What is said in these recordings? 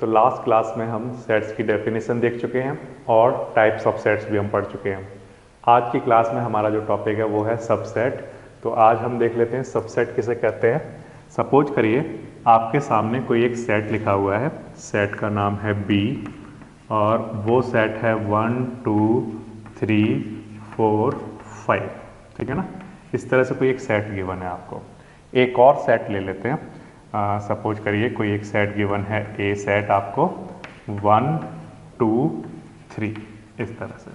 तो last class में हम सेट्स की डेफिनेशन देख चुके हैं और टाइप्स ऑफ सेट्स भी हम पढ़ चुके हैं। आज की क्लास में हमारा जो टॉपिक है वो है सबसेट। तो आज हम देख लेते हैं सबसेट किसे कहते हैं। सपोज करिए आपके सामने कोई एक सेट लिखा हुआ है, सेट का नाम है बी और वो सेट है 1 2 3 4 5, ठीक है ना। इस तरह से कोई एक सेट गिवन है आपको। एक और सेट ले लेते हैं। सपोज करिए कोई एक सेट गिवन है ए सेट आपको 1 2 3 इस तरह से।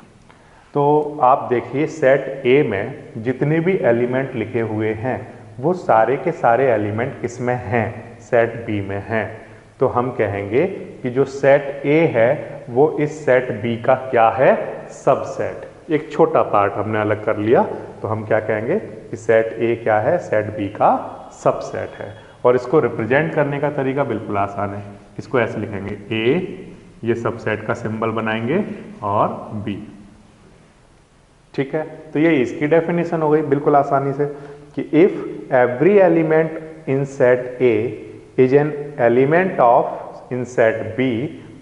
तो आप देखिए सेट ए में जितने भी एलिमेंट लिखे हुए हैं वो सारे के सारे एलिमेंट किसमें हैं, सेट बी में हैं। तो हम कहेंगे कि जो सेट ए है वो इस सेट बी का क्या है, सबसेट। एक छोटा पार्ट हमने अलग कर लिया तो हम क्या कहेंगे कि सेट ए क्या है, सेट बी का सबसेट है। और इसको रिप्रेजेंट करने का तरीका बिल्कुल आसान है। इसको ऐसे लिखेंगे ए, ये सबसेट का सिंबल बनाएंगे और बी, ठीक है। तो ये इसकी डेफिनेशन हो गई बिल्कुल आसानी से कि if every element in set A is an element of in set B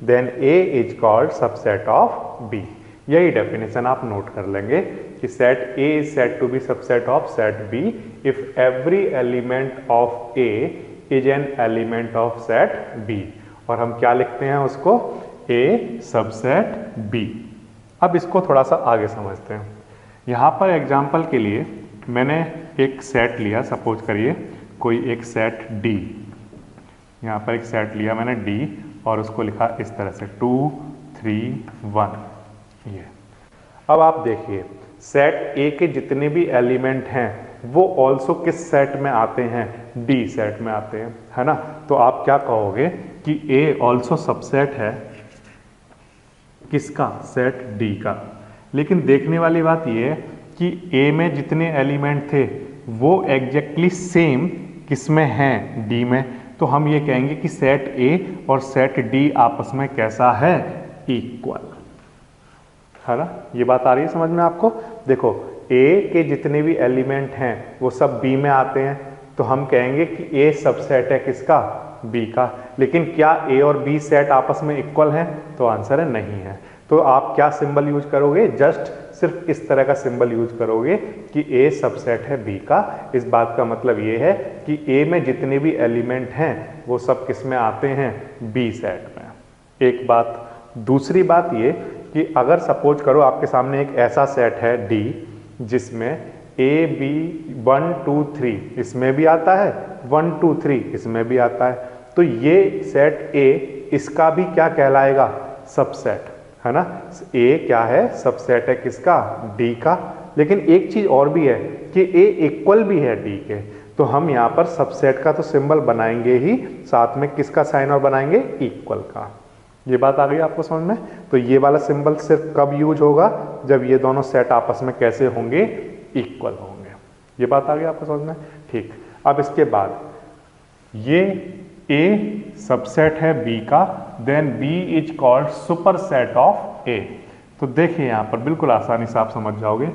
then A is called subset of B. यही डेफिनेशन आप नोट कर लेंगे कि set A is said to be subset of set B if every element of A is an element of set B. और हम क्या लिखते हैं उसको, ए सबसेट बी। अब इसको थोड़ा सा आगे समझते हैं। यहाँ पर एग्जाम्पल के लिए मैंने एक सेट लिया, सपोज करिए कोई एक सेट डी। यहाँ पर एक सेट लिया मैंने डी और उसको लिखा इस तरह से 2 3 1 ये। अब आप देखिए सेट ए के जितने भी एलिमेंट हैं वो ऑल्सो किस सेट में आते हैं, डी सेट में आते हैं, है ना। तो आप क्या कहोगे कि ए ऑल्सो सबसेट है किसका, सेट डी का। लेकिन देखने वाली बात ये है कि ए में जितने एलिमेंट थे वो एग्जैक्टली सेम किसमें हैं, डी में। तो हम ये कहेंगे कि सेट ए और सेट डी आपस में कैसा है, इक्वल, है ना। ये बात आ रही है समझ में आपको। देखो ए के जितने भी एलिमेंट हैं वो सब बी में आते हैं तो हम कहेंगे कि ए सबसेट है किसका, बी का। लेकिन क्या ए और बी सेट आपस में इक्वल हैं, तो आंसर है नहीं है। तो आप क्या सिंबल यूज करोगे, जस्ट सिर्फ इस तरह का सिंबल यूज करोगे कि ए सबसेट है बी का। इस बात का मतलब ये है कि ए में जितने भी एलिमेंट हैं वो सब किस में आते हैं, बी सेट में। एक बात। दूसरी बात ये कि अगर सपोज करो आपके सामने एक ऐसा सेट है डी जिसमें ए बी 1 2 3 इसमें भी आता है, 1 2 3 इसमें भी आता है, तो ये सेट ए इसका भी क्या कहलाएगा, सबसेट, है ना। ए क्या है, सबसेट है किसका, डी का। लेकिन एक चीज और भी है कि ए इक्वल भी है डी के। तो हम यहाँ पर सबसेट का तो सिंबल बनाएंगे ही, साथ में किसका साइन और बनाएंगे, इक्वल का। ये बात आ गई आपको समझ में। तो ये वाला सिंबल सिर्फ कब यूज होगा, जब ये दोनों सेट आपस में कैसे होंगे, इक्वल होंगे। ये बात आ गई आपको समझ में, ठीक। अब इसके बाद ये ए सबसेट है बी का, then B is called superset of A. तो देखिए यहाँ पर बिल्कुल आसानी से आप समझ जाओगे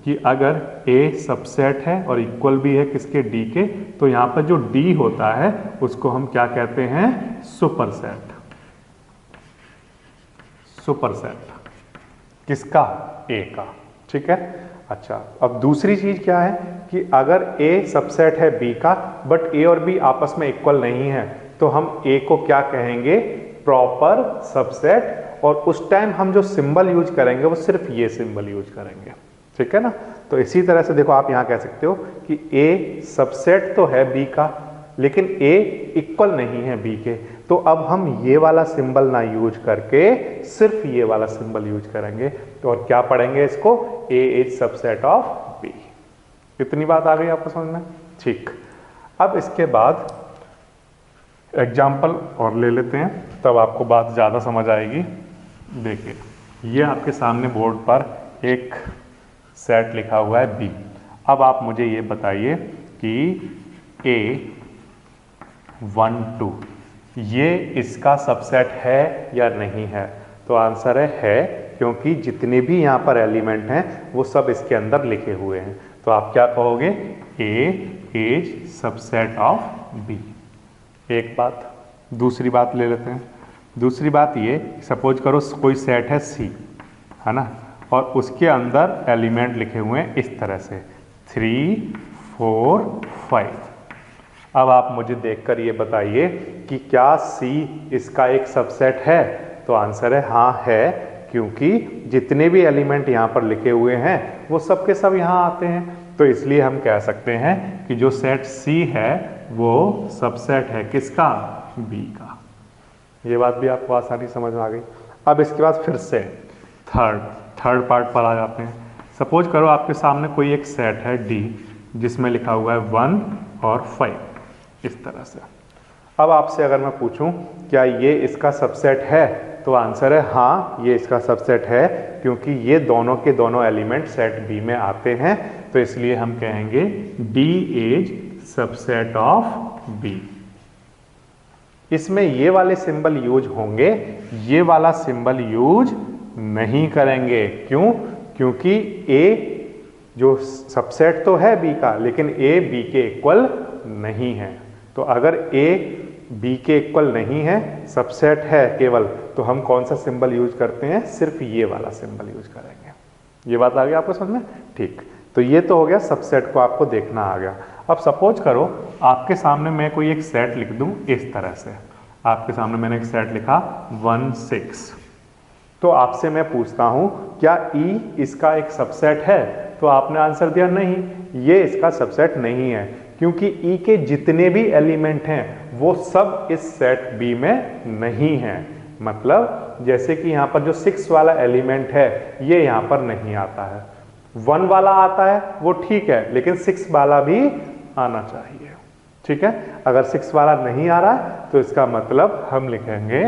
कि अगर ए सबसेट है और इक्वल भी है किसके, डी के, तो यहाँ पर जो डी होता है उसको हम क्या कहते हैं, सुपर सेट। सुपर सेट किसका, ए का, ठीक है। अच्छा, अब दूसरी चीज क्या है कि अगर ए सबसेट है बी का बट ए और बी आपस में इक्वल नहीं है तो हम ए को क्या कहेंगे, प्रॉपर सबसेट। और उस टाइम हम जो सिंबल यूज करेंगे वो सिर्फ ये सिंबल यूज करेंगे, ठीक है ना। तो इसी तरह से देखो आप यहां कह सकते हो कि ए सबसेट तो है बी का लेकिन ए इक्वल नहीं है बी के। तो अब हम ये वाला सिंबल ना यूज करके सिर्फ ये वाला सिंबल यूज करेंगे। तो और क्या पढ़ेंगे इसको, ए इज सबसेट ऑफ बी। इतनी बात आ गई आपको समझ में, ठीक। अब इसके बाद एग्जाम्पल और ले लेते हैं, तब आपको बात ज़्यादा समझ आएगी। देखिए ये आपके सामने बोर्ड पर एक सेट लिखा हुआ है बी। अब आप मुझे ये बताइए कि ए 1 2 ये इसका सबसेट है या नहीं है। तो आंसर है, क्योंकि जितने भी यहाँ पर एलिमेंट हैं वो सब इसके अंदर लिखे हुए हैं। तो आप क्या कहोगे, ए इज सबसेट ऑफ बी। एक बात। दूसरी बात ले लेते हैं। दूसरी बात ये, सपोज करो कोई सेट है सी, है ना, और उसके अंदर एलिमेंट लिखे हुए हैं इस तरह से 3, 4, 5। अब आप मुझे देखकर ये बताइए कि क्या सी इसका एक सबसेट है? तो आंसर है हाँ है, क्योंकि जितने भी एलिमेंट यहाँ पर लिखे हुए हैं वो सब के सब यहाँ आते हैं। तो इसलिए हम कह सकते हैं कि जो सेट सी है वो सबसेट है किसका? बी का। ये बात भी आपको आसानी समझ में आ गई। अब इसके बाद फिर से थर्ड पार्ट पर आ जाते हैं। सपोज करो आपके सामने कोई एक सेट है डी, जिसमें लिखा हुआ है 1 और 5 इस तरह से। अब आपसे अगर मैं पूछूं क्या ये इसका सबसेट है, तो आंसर है हाँ ये इसका सबसेट है, क्योंकि ये दोनों के दोनों एलिमेंट सेट बी में आते हैं। तो इसलिए हम कहेंगे D is subset of B. इसमें ये वाले सिंबल यूज होंगे, ये वाला सिंबल यूज नहीं करेंगे। क्यों? क्योंकि ए जो सबसेट तो है बी का, लेकिन ए बी के इक्वल नहीं है। तो अगर ए बी के इक्वल नहीं है, सबसेट है केवल, तो हम कौन सा सिंबल यूज करते हैं? सिर्फ ये वाला सिंबल यूज करेंगे। ये बात आ गई आपको समझ में? ठीक, तो ये तो हो गया सबसेट को आपको देखना आ गया। अब सपोज करो आपके सामने मैं कोई एक सेट लिख दूं इस तरह से। आपके सामने मैंने एक सेट लिखा 1, 6। तो आपसे मैं पूछता हूं क्या ई इसका एक सबसेट है? तो आपने आंसर दिया नहीं, ये इसका सबसेट नहीं है, क्योंकि ई के जितने भी एलिमेंट हैं वो सब इस सेट बी में नहीं हैं। मतलब जैसे कि यहाँ पर जो 6 वाला एलिमेंट है ये यहाँ पर नहीं आता है, 1 वाला आता है वो ठीक है, लेकिन 6 वाला भी आना चाहिए। ठीक है, अगर 6 वाला नहीं आ रहा है तो इसका मतलब हम लिखेंगे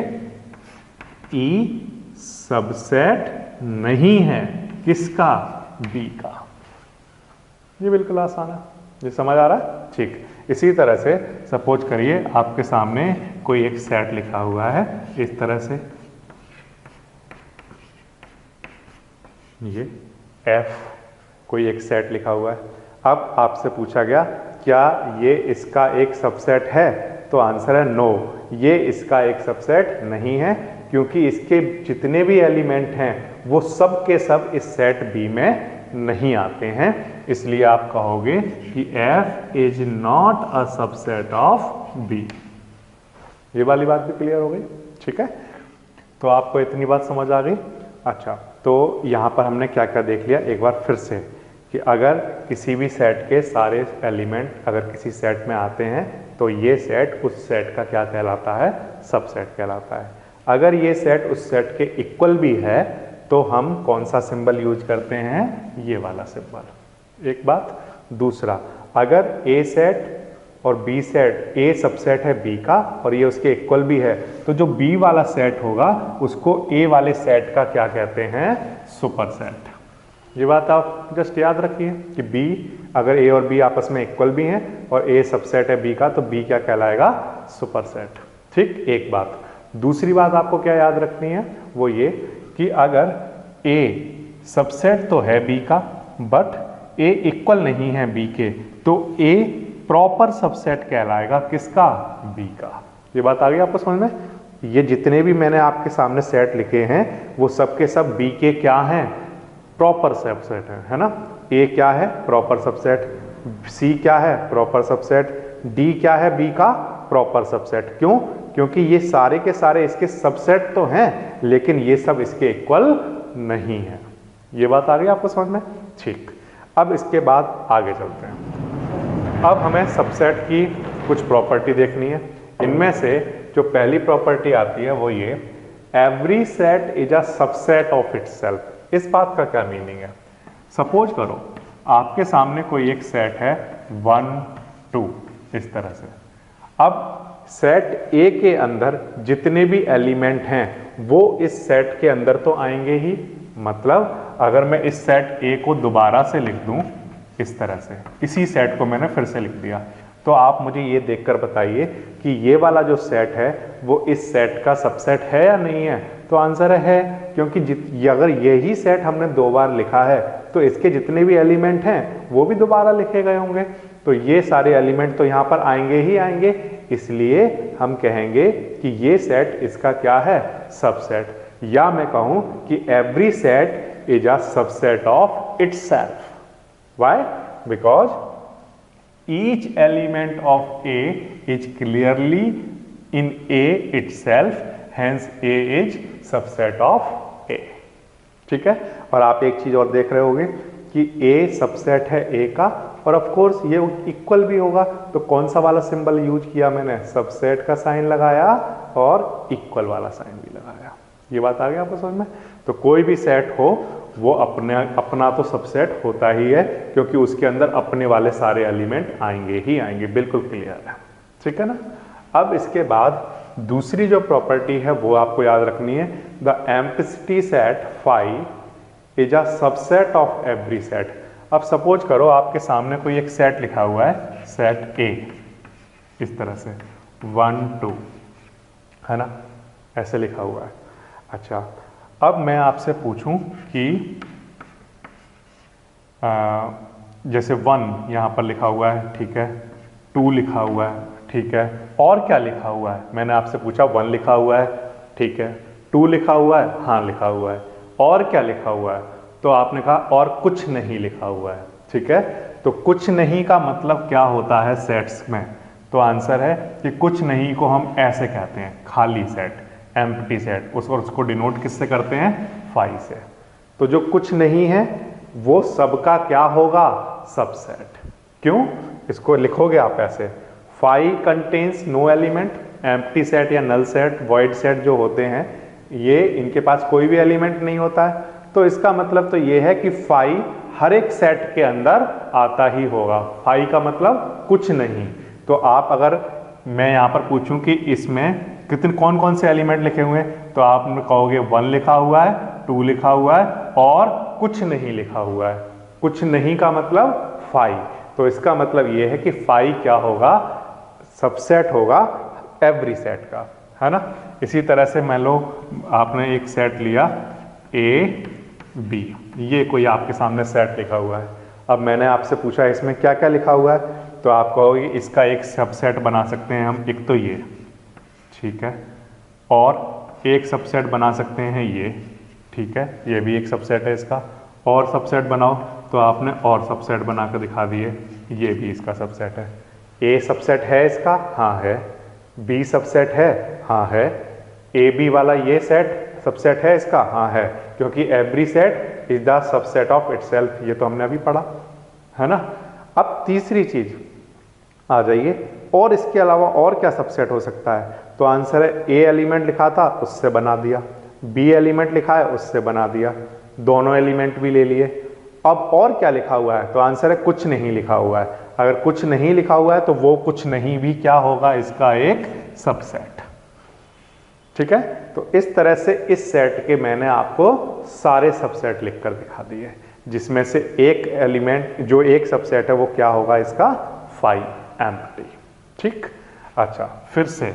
ई सबसेट नहीं है किसका? बी का। ये बिल्कुल आसान है, ये समझ आ रहा है? ठीक, इसी तरह से सपोज करिए आपके सामने कोई एक सेट लिखा हुआ है इस तरह से, ये एफ कोई एक सेट लिखा हुआ है। अब आपसे पूछा गया क्या ये इसका एक सबसेट है? तो आंसर है नो, ये इसका एक सबसेट नहीं है, क्योंकि इसके जितने भी एलिमेंट हैं वो सब के सब इस सेट बी में नहीं आते हैं। इसलिए आप कहोगे कि F is not a subset of B। ये वाली बात भी क्लियर हो गई? ठीक है, तो आपको इतनी बात समझ आ गई? अच्छा, तो यहाँ पर हमने क्या क्या देख लिया एक बार फिर से, कि अगर किसी भी सेट के सारे एलिमेंट अगर किसी सेट में आते हैं तो ये सेट उस सेट का क्या कहलाता है? सबसेट कहलाता है। अगर ये सेट उस सेट के इक्वल भी है तो हम कौन सा सिंबल यूज करते हैं? ये वाला सिंबल। एक बात। दूसरा, अगर ए सेट और बी सेट, ए सबसेट है बी का और ये उसके इक्वल भी है, तो जो बी वाला सेट होगा उसको ए वाले सेट का क्या कहते हैं? सुपरसेट। ये बात आप जस्ट याद रखिए कि बी, अगर ए और बी आपस में इक्वल भी हैं और ए सबसेट है बी का, तो बी क्या कहलाएगा? सुपरसेट। ठीक, एक बात। दूसरी बात आपको क्या याद रखनी है? वो ये कि अगर ए सबसेट तो है बी का बट ए इक्वल नहीं है बी के, तो ए प्रॉपर सबसेट कहलाएगा किसका? बी का। ये बात आ गई आपको समझ में? ये जितने भी मैंने आपके सामने सेट लिखे हैं वो सब के सब बी के क्या हैं? प्रॉपर सबसेट है ना? ए क्या है? Proper subset. सी क्या है? Proper subset. डी क्या है? बी का प्रॉपर सबसेट। क्यों? क्योंकि ये सारे के सारे इसके सबसेट तो हैं, लेकिन ये सब इसके इक्वल नहीं है। ये बात आ गई आपको समझ में? ठीक, अब इसके बाद आगे चलते हैं। अब हमें सबसेट की कुछ प्रॉपर्टी देखनी है। इनमें से जो पहली प्रॉपर्टी आती है वो ये, every set is a subset of itself. इस बात का क्या मीनिंग है? सपोज करो आपके सामने कोई एक सेट है 1, 2 इस तरह से। अब सेट ए के अंदर जितने भी एलिमेंट हैं वो इस सेट के अंदर तो आएंगे ही। मतलब अगर मैं इस सेट ए को दोबारा से लिख दूं इस तरह से, इसी सेट को मैंने फिर से लिख दिया, तो आप मुझे ये देखकर बताइए कि ये वाला जो सेट है वो इस सेट का सबसेट है या नहीं है? तो आंसर है, क्योंकि अगर यही सेट हमने 2 बार लिखा है तो इसके जितने भी एलिमेंट हैं वो भी दोबारा लिखे गए होंगे, तो ये सारे एलिमेंट तो यहाँ पर आएंगे ही आएंगे। इसलिए हम कहेंगे कि ये सेट इसका क्या है, सबसेट। या मैं कहूं कि every set is a subset of itself. Why? Because each element of A is clearly in A itself, hence A is subset of A। ठीक है। और आप एक चीज और देख रहे होंगे कि A सबसेट है A का, और ऑफ कोर्स ये इक्वल भी होगा, तो कौन सा वाला सिंबल यूज किया मैंने, सबसेट का साइन लगाया और इक्वल वाला साइन भी लगाया। ये बात आ गई आपको समझ में? तो कोई भी सेट हो वो अपना तो सबसेट होता ही है, क्योंकि उसके अंदर अपने वाले सारे एलिमेंट आएंगे ही आएंगे। बिल्कुल क्लियर है, ठीक है ना। अब इसके बाद दूसरी जो प्रॉपर्टी है वो आपको याद रखनी है, the empty set phi is a subset of every set. अब सपोज करो आपके सामने कोई एक सेट लिखा हुआ है, सेट ए, इस तरह से 1 2, है ना, ऐसे लिखा हुआ है। अच्छा, अब मैं आपसे पूछूं कि जैसे 1 यहाँ पर लिखा हुआ है, ठीक है, 2 लिखा हुआ है, ठीक है, और क्या लिखा हुआ है? मैंने आपसे पूछा 1 लिखा हुआ है, ठीक है, 2 लिखा हुआ है, हाँ लिखा हुआ है, और क्या लिखा हुआ है? तो आपने कहा और कुछ नहीं लिखा हुआ है, ठीक है। तो कुछ नहीं का मतलब क्या होता है सेट्स में? तो आंसर है कि कुछ नहीं को हम ऐसे कहते हैं, खाली सेट, एम्प्टी सेट। उसको डिनोट किससे करते हैं? फाई से। तो जो कुछ नहीं है वो सबका क्या होगा? सबसेट। क्यों? इसको लिखोगे आप ऐसे, phi contains no element. Empty set या नल सेट, वॉइड सेट जो होते हैं ये, इनके पास कोई भी एलिमेंट नहीं होता है। तो इसका मतलब तो ये है कि फाई हर एक सेट के अंदर आता ही होगा। फाई का मतलब कुछ नहीं। तो आप अगर मैं यहाँ पर पूछूं कि इसमें कितने कौन कौन से एलिमेंट लिखे हुए हैं, तो आप कहोगे 1 लिखा हुआ है, 2 लिखा हुआ है, और कुछ नहीं लिखा हुआ है। कुछ नहीं का मतलब फाई। तो इसका मतलब ये है कि फाई क्या होगा? सबसेट होगा एवरी सेट का, है ना। इसी तरह से मान लो आपने एक सेट लिया ए बी, ये कोई आपके सामने सेट लिखा हुआ है। अब मैंने आपसे पूछा इसमें क्या क्या लिखा हुआ है, तो आप कहोगे इसका एक सबसेट बना सकते हैं हम, एक तो ये, ठीक है, और एक सबसेट बना सकते हैं ये, ठीक है, ये भी एक सबसेट है इसका। और सबसेट बनाओ, तो आपने और सबसेट बना कर दिखा दिए, ये भी इसका सबसेट है। ए सबसेट है इसका, हाँ है। बी सबसेट है, हाँ है। ए बी वाला ये सेट सबसेट है इसका, हाँ है, क्योंकि every set is the subset of itself. ये तो हमने अभी पढ़ा, है ना। अब तीसरी चीज आ जाइए, और इसके अलावा और क्या सबसेट हो सकता है? तो आंसर है ए एलिमेंट लिखा था उससे बना दिया, बी एलिमेंट लिखा है उससे बना दिया, दोनों एलिमेंट भी ले लिए। अब और क्या लिखा हुआ है? तो आंसर है कुछ नहीं लिखा हुआ है। अगर कुछ नहीं लिखा हुआ है तो वो कुछ नहीं भी क्या होगा? इसका एक सबसेट, ठीक है। तो इस तरह से इस सेट के मैंने आपको सारे सबसेट लिखकर दिखा दिए, जिसमें से एक एलिमेंट जो एक सबसेट है वो क्या होगा? इसका फाई एम्प्टी, ठीक। अच्छा, फिर से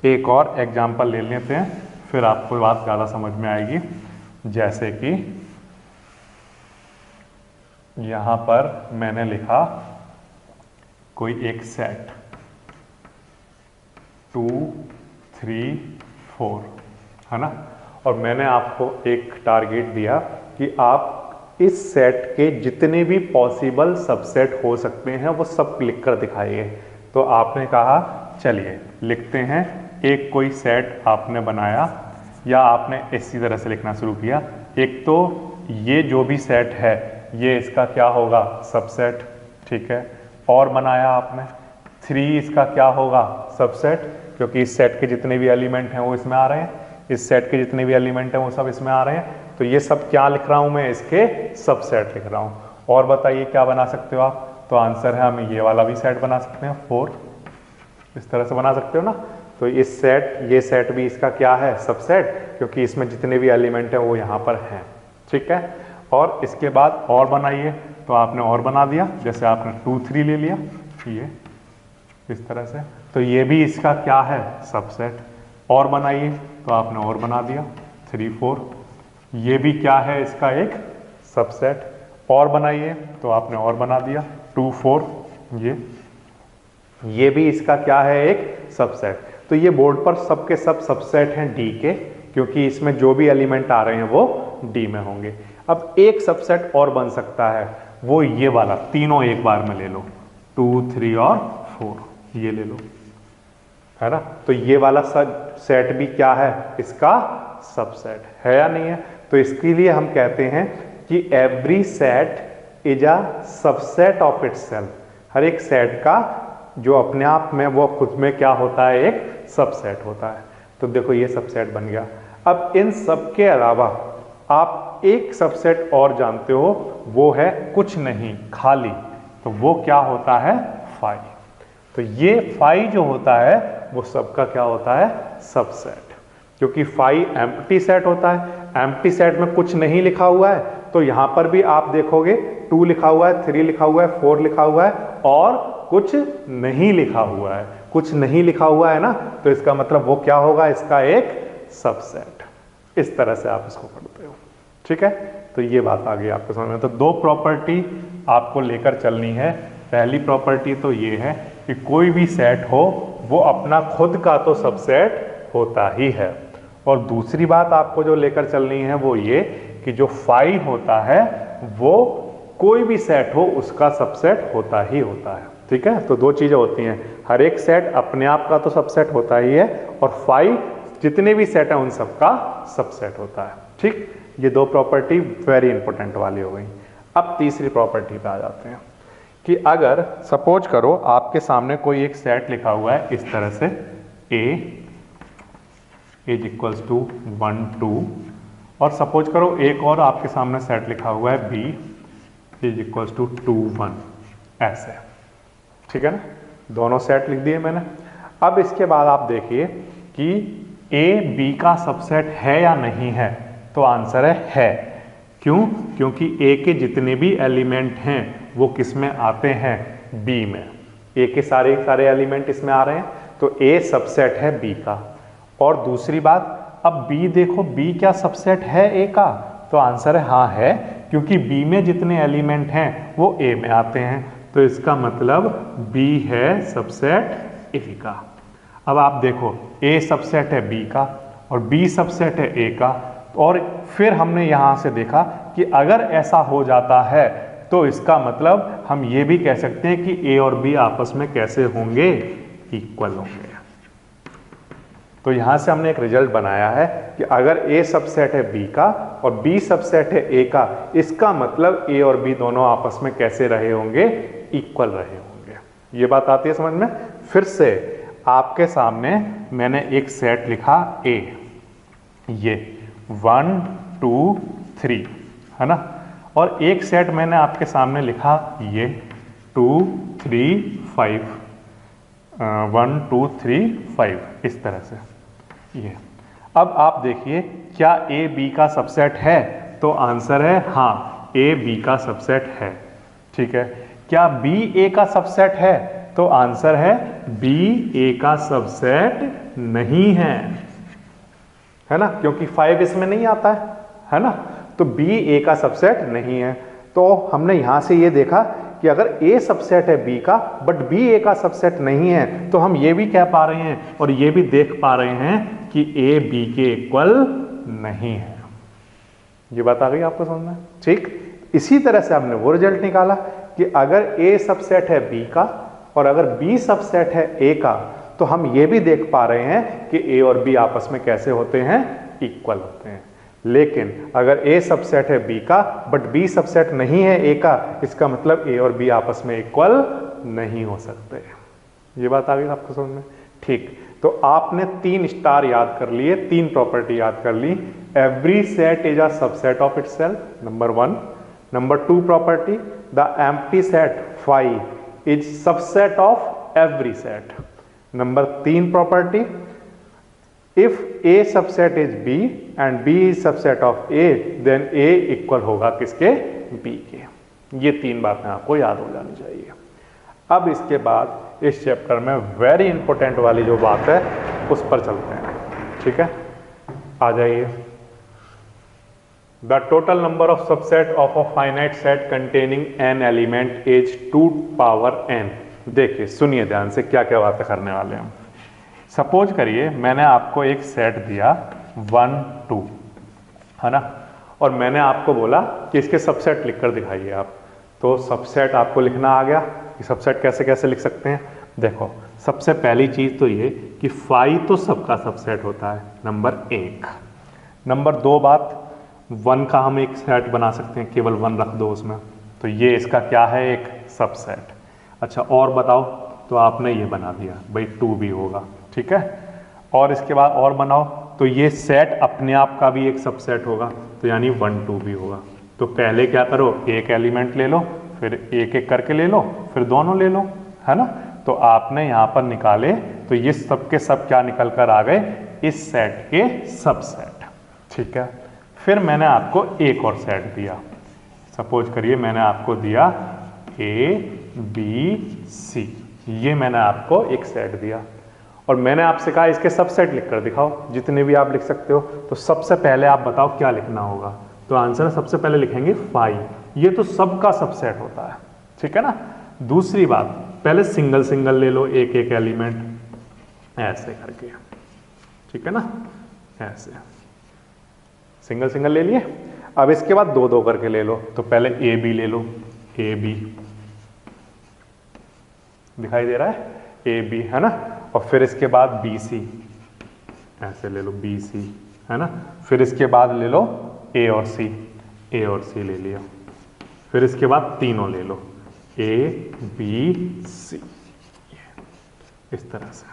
एक और एग्जांपल ले लेते हैं, फिर आपको बात ज़्यादा समझ में आएगी। जैसे कि यहाँ पर मैंने लिखा कोई एक सेट 2 3 4, है ना, और मैंने आपको एक टारगेट दिया कि आप इस सेट के जितने भी पॉसिबल सबसेट हो सकते हैं वो सब लिख कर दिखाइए। तो आपने कहा चलिए लिखते हैं। एक कोई सेट आपने बनाया, या आपने इसी तरह से लिखना शुरू किया, एक तो ये जो भी सेट है ये इसका क्या होगा? सबसेट, ठीक है। और बनाया आपने 3, इसका क्या होगा? सबसेट, क्योंकि इस सेट के जितने भी एलिमेंट हैं वो इसमें आ रहे हैं, इस सेट के जितने भी एलिमेंट हैं वो सब इसमें आ रहे हैं। तो ये सब क्या लिख रहा हूं मैं? इसके सबसेट लिख रहा हूं। और बताइए क्या बना सकते हो आप? तो आंसर है हम ये वाला भी सेट बना सकते हैं 4, इस तरह से बना सकते हो ना। तो इस सेट, ये सेट भी इसका क्या है? सबसेट, क्योंकि इसमें जितने भी एलिमेंट हैं वो यहाँ पर हैं, ठीक है। और इसके बाद और बनाइए, तो आपने और बना दिया, जैसे आपने 2 3 ले लिया, ये इस तरह से, तो ये भी इसका क्या है? सबसेट। और बनाइए, तो आपने और बना दिया 3 4, ये भी क्या है? इसका एक सबसेट। और बनाइए, तो आपने और बना दिया 2 4, ये भी इसका क्या है? एक सबसेट। तो ये बोर्ड पर सबके सब सबसेट हैं डी के, क्योंकि इसमें जो भी एलिमेंट आ रहे हैं वो डी में होंगे। अब एक सबसेट और बन सकता है, वो ये वाला, तीनों एक बार में ले लो, 2, 3 और 4, ये ले लो, है ना। तो ये वाला सेट भी क्या है, इसका सबसेट है या नहीं है। तो इसके लिए हम कहते हैं कि every set is a subset of itself. हर एक सेट का जो अपने आप में वो खुद में क्या होता है, एक सबसेट होता है। तो देखो ये सबसेट बन गया। अब इन सब के अलावा आप एक सबसेट और जानते हो, वो है कुछ नहीं, खाली। तो वो क्या होता है, फाई। तो ये फाई जो होता है वो सबका क्या होता है, सबसेट। क्योंकि फाई एम्प्टी सेट होता है, एम्प्टी सेट में कुछ नहीं लिखा हुआ है। तो यहां पर भी आप देखोगे 2 लिखा हुआ है, 3 लिखा हुआ है, 4 लिखा हुआ है और कुछ नहीं लिखा हुआ है। कुछ नहीं लिखा हुआ है ना, तो इसका मतलब वो क्या होगा, इसका एक सबसेट। इस तरह से आप इसको पढ़ते हो, ठीक है। तो ये बात आ गई आपको समझ में। तो 2 प्रॉपर्टी आपको लेकर चलनी है। पहली प्रॉपर्टी तो ये है कि कोई भी सेट हो वो अपना खुद का तो सबसेट होता ही है। और दूसरी बात आपको जो लेकर चलनी है वो ये कि जो फाई होता है वो कोई भी सेट हो उसका सबसेट होता ही होता है, ठीक है। तो 2 चीजें होती हैं, हर एक सेट अपने आप का तो सबसेट होता ही है और फाई जितने भी सेट हैं उन सबका सबसेट होता है, ठीक। ये 2 प्रॉपर्टी वेरी इंपॉर्टेंट वाली हो गई। अब तीसरी प्रॉपर्टी पे आ जाते हैं कि अगर सपोज करो आपके सामने कोई एक सेट लिखा हुआ है इस तरह से, A इज इक्वल्स टू 1, 2, और सपोज करो एक और आपके सामने सेट लिखा हुआ है B इज इक्वल्स टू 2, 1, ऐसे, ठीक है ना। दोनों सेट लिख दिए मैंने। अब इसके बाद आप देखिए कि A B का सबसेट है या नहीं है, तो आंसर है। क्यों? क्योंकि A के जितने भी एलिमेंट हैं वो किस में आते हैं, B में। A के सारे एलिमेंट इसमें आ रहे हैं, तो A सबसेट है B का। और दूसरी बात, अब B देखो, B क्या सबसेट है A का, तो आंसर है हाँ है, क्योंकि B में जितने एलिमेंट हैं वो A में आते हैं। तो इसका मतलब B है सबसेट A का। अब आप देखो A सबसेट है B का और B सबसेट है A का, और फिर हमने यहां से देखा कि अगर ऐसा हो जाता है तो इसका मतलब हम ये भी कह सकते हैं कि A और B आपस में कैसे होंगे, इक्वल होंगे। तो यहां से हमने एक रिजल्ट बनाया है कि अगर A सबसेट है B का और B सबसेट है A का, इसका मतलब A और B दोनों आपस में कैसे रहे होंगे, इक्वल रहे होंगे। ये बात आती है समझ में। फिर से आपके सामने मैंने एक सेट लिखा A, ये 1, 2, 3, है ना। और एक सेट मैंने आपके सामने लिखा ये 2, 3, 5, 1, 2, 3, 5, इस तरह से ये। अब आप देखिए क्या A B का सबसेट है, तो आंसर है हाँ, A B का सबसेट है, ठीक है। क्या B A का सबसेट है, तो आंसर है B A का सबसेट नहीं है ना, क्योंकि 5 इसमें नहीं आता है ना। तो B A का सबसेट नहीं है। तो हमने यहां से ये देखा कि अगर A सबसेट है B का बट B A का सबसेट नहीं है, तो हम ये भी कह पा रहे हैं और ये भी देख पा रहे हैं कि A B के इक्वल नहीं है। ये बात आ गई आपको समझ में, ठीक। इसी तरह से हमने वो रिजल्ट निकाला कि अगर A सबसेट है B का और अगर B सबसेट है A का, तो हम ये भी देख पा रहे हैं कि A और B आपस में कैसे होते हैं, इक्वल होते हैं। लेकिन अगर A सबसेट है B का बट B सबसेट नहीं है A का, इसका मतलब A और B आपस में इक्वल नहीं हो सकते। ये बात आ गई आपको समझ में, ठीक। तो आपने 3 स्टार याद कर लिए, 3 प्रॉपर्टी याद कर ली। Every set is a subset of itself, number 1। Number 2 property, the empty set phi is subset of every set. Number 3 property, if A subset is B and B is subset of A, then A equal होगा किसके, B के। ये 3 बातें आपको याद हो जानी चाहिए। अब इसके बाद इस चैप्टर में वेरी इंपॉर्टेंट वाली जो बात है उस पर चलते हैं, ठीक है। आ जाइए। The total number of subset of a finite set containing n element is 2 power n। देखिए सुनिए ध्यान से क्या क्या बातें करने वाले हैं हम। सपोज करिए मैंने आपको एक सेट दिया 1 2, है ना, और मैंने आपको बोला कि इसके सबसेट लिखकर दिखाइए आप। तो सबसेट आपको लिखना आ गया कि सबसेट कैसे कैसे लिख सकते हैं। देखो सबसे पहली चीज़ तो ये कि 5 तो सबका सबसेट होता है, नंबर 1। नंबर 2 बात, 1 का हम एक सेट बना सकते हैं, केवल 1 रख दो उसमें, तो ये इसका क्या है, एक सबसेट। अच्छा और बताओ, तो आपने ये बना दिया भाई 2 भी होगा, ठीक है। और इसके बाद और बनाओ, तो ये सेट अपने आप का भी एक सबसेट होगा, तो यानी 1 2 भी होगा। तो पहले क्या करो, एक एलिमेंट ले लो, फिर एक एक करके ले लो, फिर दोनों ले लो, है ना। तो आपने यहाँ पर निकाले, तो ये सब के सब क्या निकल कर आ गए, इस सेट के सबसेट, ठीक है। फिर मैंने आपको एक और सेट दिया, सपोज करिए मैंने आपको दिया A B C, ये मैंने आपको एक सेट दिया और मैंने आपसे कहा इसके सबसेट लिखकर दिखाओ, जितने भी आप लिख सकते हो। तो सबसे पहले आप बताओ क्या लिखना होगा, तो आंसर सबसे पहले लिखेंगे 5, ये तो सबका सबसेट होता है, ठीक है ना। दूसरी बात, पहले सिंगल सिंगल ले लो, एक एक एलिमेंट ऐसे करके, ठीक है ना, ऐसे सिंगल सिंगल ले लिए। अब इसके बाद दो दो करके ले लो, तो पहले ए बी ले लो, ए बी दिखाई दे रहा है, ए बी, है ना। और फिर इसके बाद बी सी, ऐसे ले लो बी सी, है ना। फिर इसके बाद ले लो ए और सी, ए और सी ले लिया। फिर इसके बाद तीनों ले लो, ए बी सी, इस तरह से।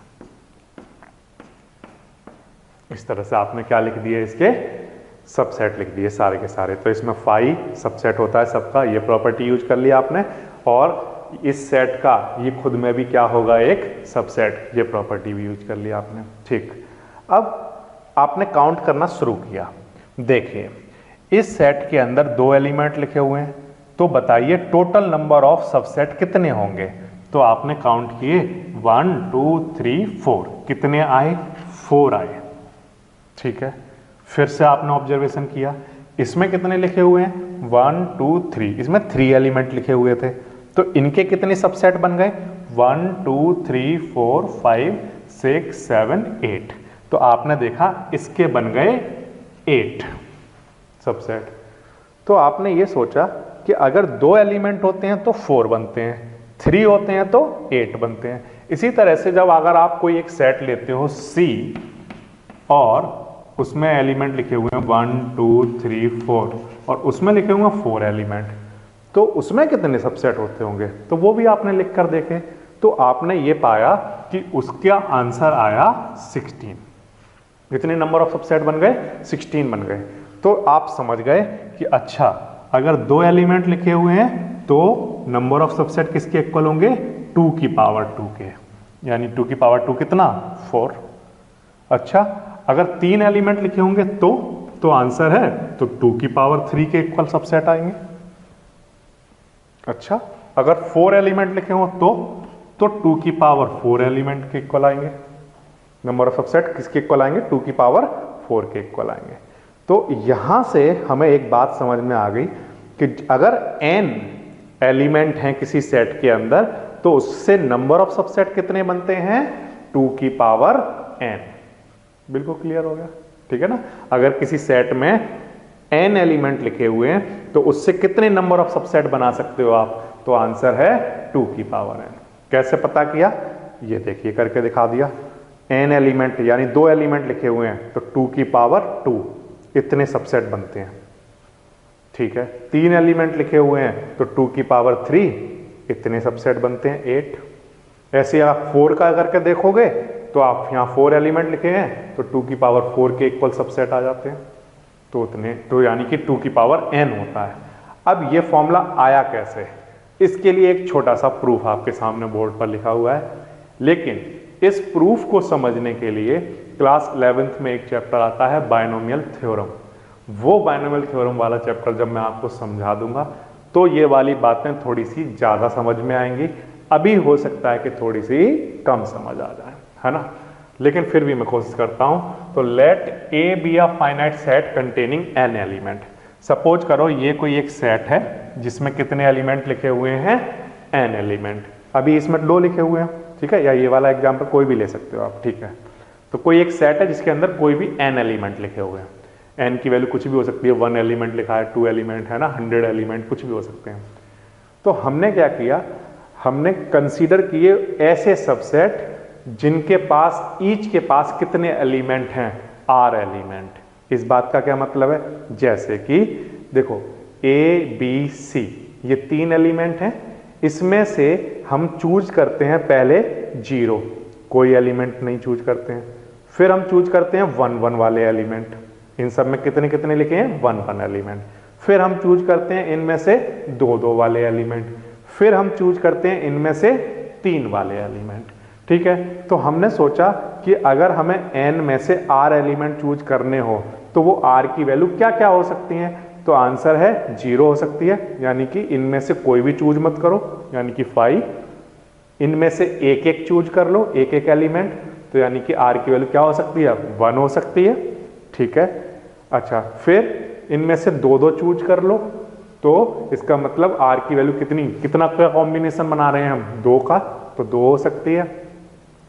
इस तरह से आपने क्या लिख दिया, इसके सबसेट लिख दिए सारे के सारे। तो इसमें 5 सबसेट होता है सबका, ये प्रॉपर्टी यूज कर लिया आपने। और इस सेट का ये खुद में भी क्या होगा, एक सबसेट, ये प्रॉपर्टी भी यूज कर लिया आपने, ठीक। अब आपने काउंट करना शुरू किया। देखिए इस सेट के अंदर 2 एलिमेंट लिखे हुए हैं, तो बताइए टोटल नंबर ऑफ सबसेट कितने होंगे। तो आपने काउंट किए 1 2 3 4, कितने आए, 4 आए, ठीक है। फिर से आपने ऑब्जर्वेशन किया, इसमें कितने लिखे हुए हैं, 1 2 3, इसमें 3 एलिमेंट लिखे हुए थे, तो इनके कितने सबसेट बन गए, 1 2 3 4 5 6 7 8। तो आपने देखा इसके बन गए 8 सबसेट। तो आपने ये सोचा कि अगर 2 एलिमेंट होते हैं तो 4 बनते हैं, 3 होते हैं तो 8 बनते हैं। इसी तरह से जब अगर आप कोई एक सेट लेते हो C और उसमें एलिमेंट लिखे हुए हैं 1 2 3 4 और उसमें लिखे हुए हैं 4 एलिमेंट, तो उसमें कितने सबसेट होते होंगे, तो वो भी आपने लिख कर देखे। तो आपने ये पाया कि उसका आंसर आया 16। कितने नंबर ऑफ सबसेट बन गए, 16 बन गए। तो आप समझ गए कि अच्छा अगर 2 एलिमेंट लिखे हुए हैं तो नंबर ऑफ सबसेट किसके इक्वल होंगे, 2 की पावर 2 के, यानी 2 की पावर 2 कितना, 4। अच्छा अगर 3 एलिमेंट लिखे होंगे तो आंसर है तो 2 की पावर 3 के इक्वल सबसेट आएंगे। अच्छा अगर 4 एलिमेंट लिखे हो तो 2 की पावर 4 एलिमेंट के इक्वल आएंगे। नंबर ऑफ सबसेट किसके इक्वल आएंगे, 2 की पावर 4 के इक्वल आएंगे। तो यहां से हमें एक बात समझ में आ गई कि अगर n एलिमेंट हैं किसी सेट के अंदर तो उससे नंबर ऑफ सबसेट कितने बनते हैं, 2 की पावर n। बिल्कुल क्लियर हो गया, ठीक है ना। अगर किसी सेट में n एलिमेंट लिखे हुए हैं तो उससे कितने नंबर ऑफ सबसेट बना सकते हो आप, तो आंसर है 2 की पावर n। कैसे पता किया, ये देखिए करके दिखा दिया। n एलिमेंट यानी 2 एलिमेंट लिखे हुए हैं तो 2 की पावर 2 इतने सबसेट बनते हैं, ठीक है। 3 एलिमेंट लिखे हुए हैं तो 2 की पावर 3 इतने सबसेट बनते हैं, 8। ऐसे आप 4 का करके देखोगे तो आप यहाँ 4 एलिमेंट लिखे हैं तो 2 की पावर 4 के इक्वल सबसेट आ जाते हैं, तो उतने, तो यानी कि 2 की पावर n होता है। अब ये फॉर्मूला आया कैसे, इसके लिए एक छोटा सा प्रूफ आपके सामने बोर्ड पर लिखा हुआ है। लेकिन इस प्रूफ को समझने के लिए क्लास 11th में एक चैप्टर आता है बायनोमियल थ्योरम। वो बायनोमियल थ्योरम वाला चैप्टर जब मैं आपको समझा दूंगा तो ये वाली बातें थोड़ी सी ज़्यादा समझ में आएंगी। अभी हो सकता है कि थोड़ी सी कम समझ आ जाए, है ना, लेकिन फिर भी मैं कोशिश करता हूं। तो let A B a finite set containing n element. Suppose करो ये कोई एक सेट है जिसमें कितने एलिमेंट लिखे हुए हैं, एन एलिमेंट। अभी इसमें 2 लिखे हुए हैं, ठीक है, या ये वाला एग्जाम्पल कोई भी ले सकते हो आप, ठीक है। तो कोई एक सेट है जिसके अंदर कोई भी n एलिमेंट लिखे हुए हैं, n की वैल्यू कुछ भी हो सकती है, 1 एलिमेंट लिखा है, 2 एलिमेंट है ना, 100 एलिमेंट कुछ भी हो सकते हैं। तो हमने क्या किया, हमने कंसीडर किए ऐसे सबसेट जिनके पास ईच के पास कितने एलिमेंट हैं, r एलिमेंट। इस बात का क्या मतलब है, जैसे कि देखो A B C ये 3 एलिमेंट हैं, इसमें से हम चूज करते हैं पहले 0, कोई एलिमेंट नहीं चूज करते हैं, फिर हम चूज करते हैं 1 1 वाले एलिमेंट, इन सब में कितने कितने लिखे हैं 1 1 एलिमेंट, फिर हम चूज करते हैं इनमें से 2 2 वाले एलिमेंट, फिर हम चूज करते हैं इनमें से 3 वाले एलिमेंट। ठीक है, तो हमने सोचा कि अगर हमें n में से r एलिमेंट चूज करने हो तो वो r की वैल्यू क्या क्या हो सकती है, तो आंसर है 0 हो सकती है, यानी कि इनमें से कोई भी चूज मत करो, यानी कि 5, इनमें से एक एक चूज कर लो, एक एक एलिमेंट, तो यानी कि r की वैल्यू क्या हो सकती है 1 हो सकती है। ठीक है, अच्छा फिर इनमें से 2 2 चूज कर लो, तो इसका मतलब r की वैल्यू कितना का कॉम्बिनेशन बना रहे हैं हम 2 का, तो 2 हो सकती है।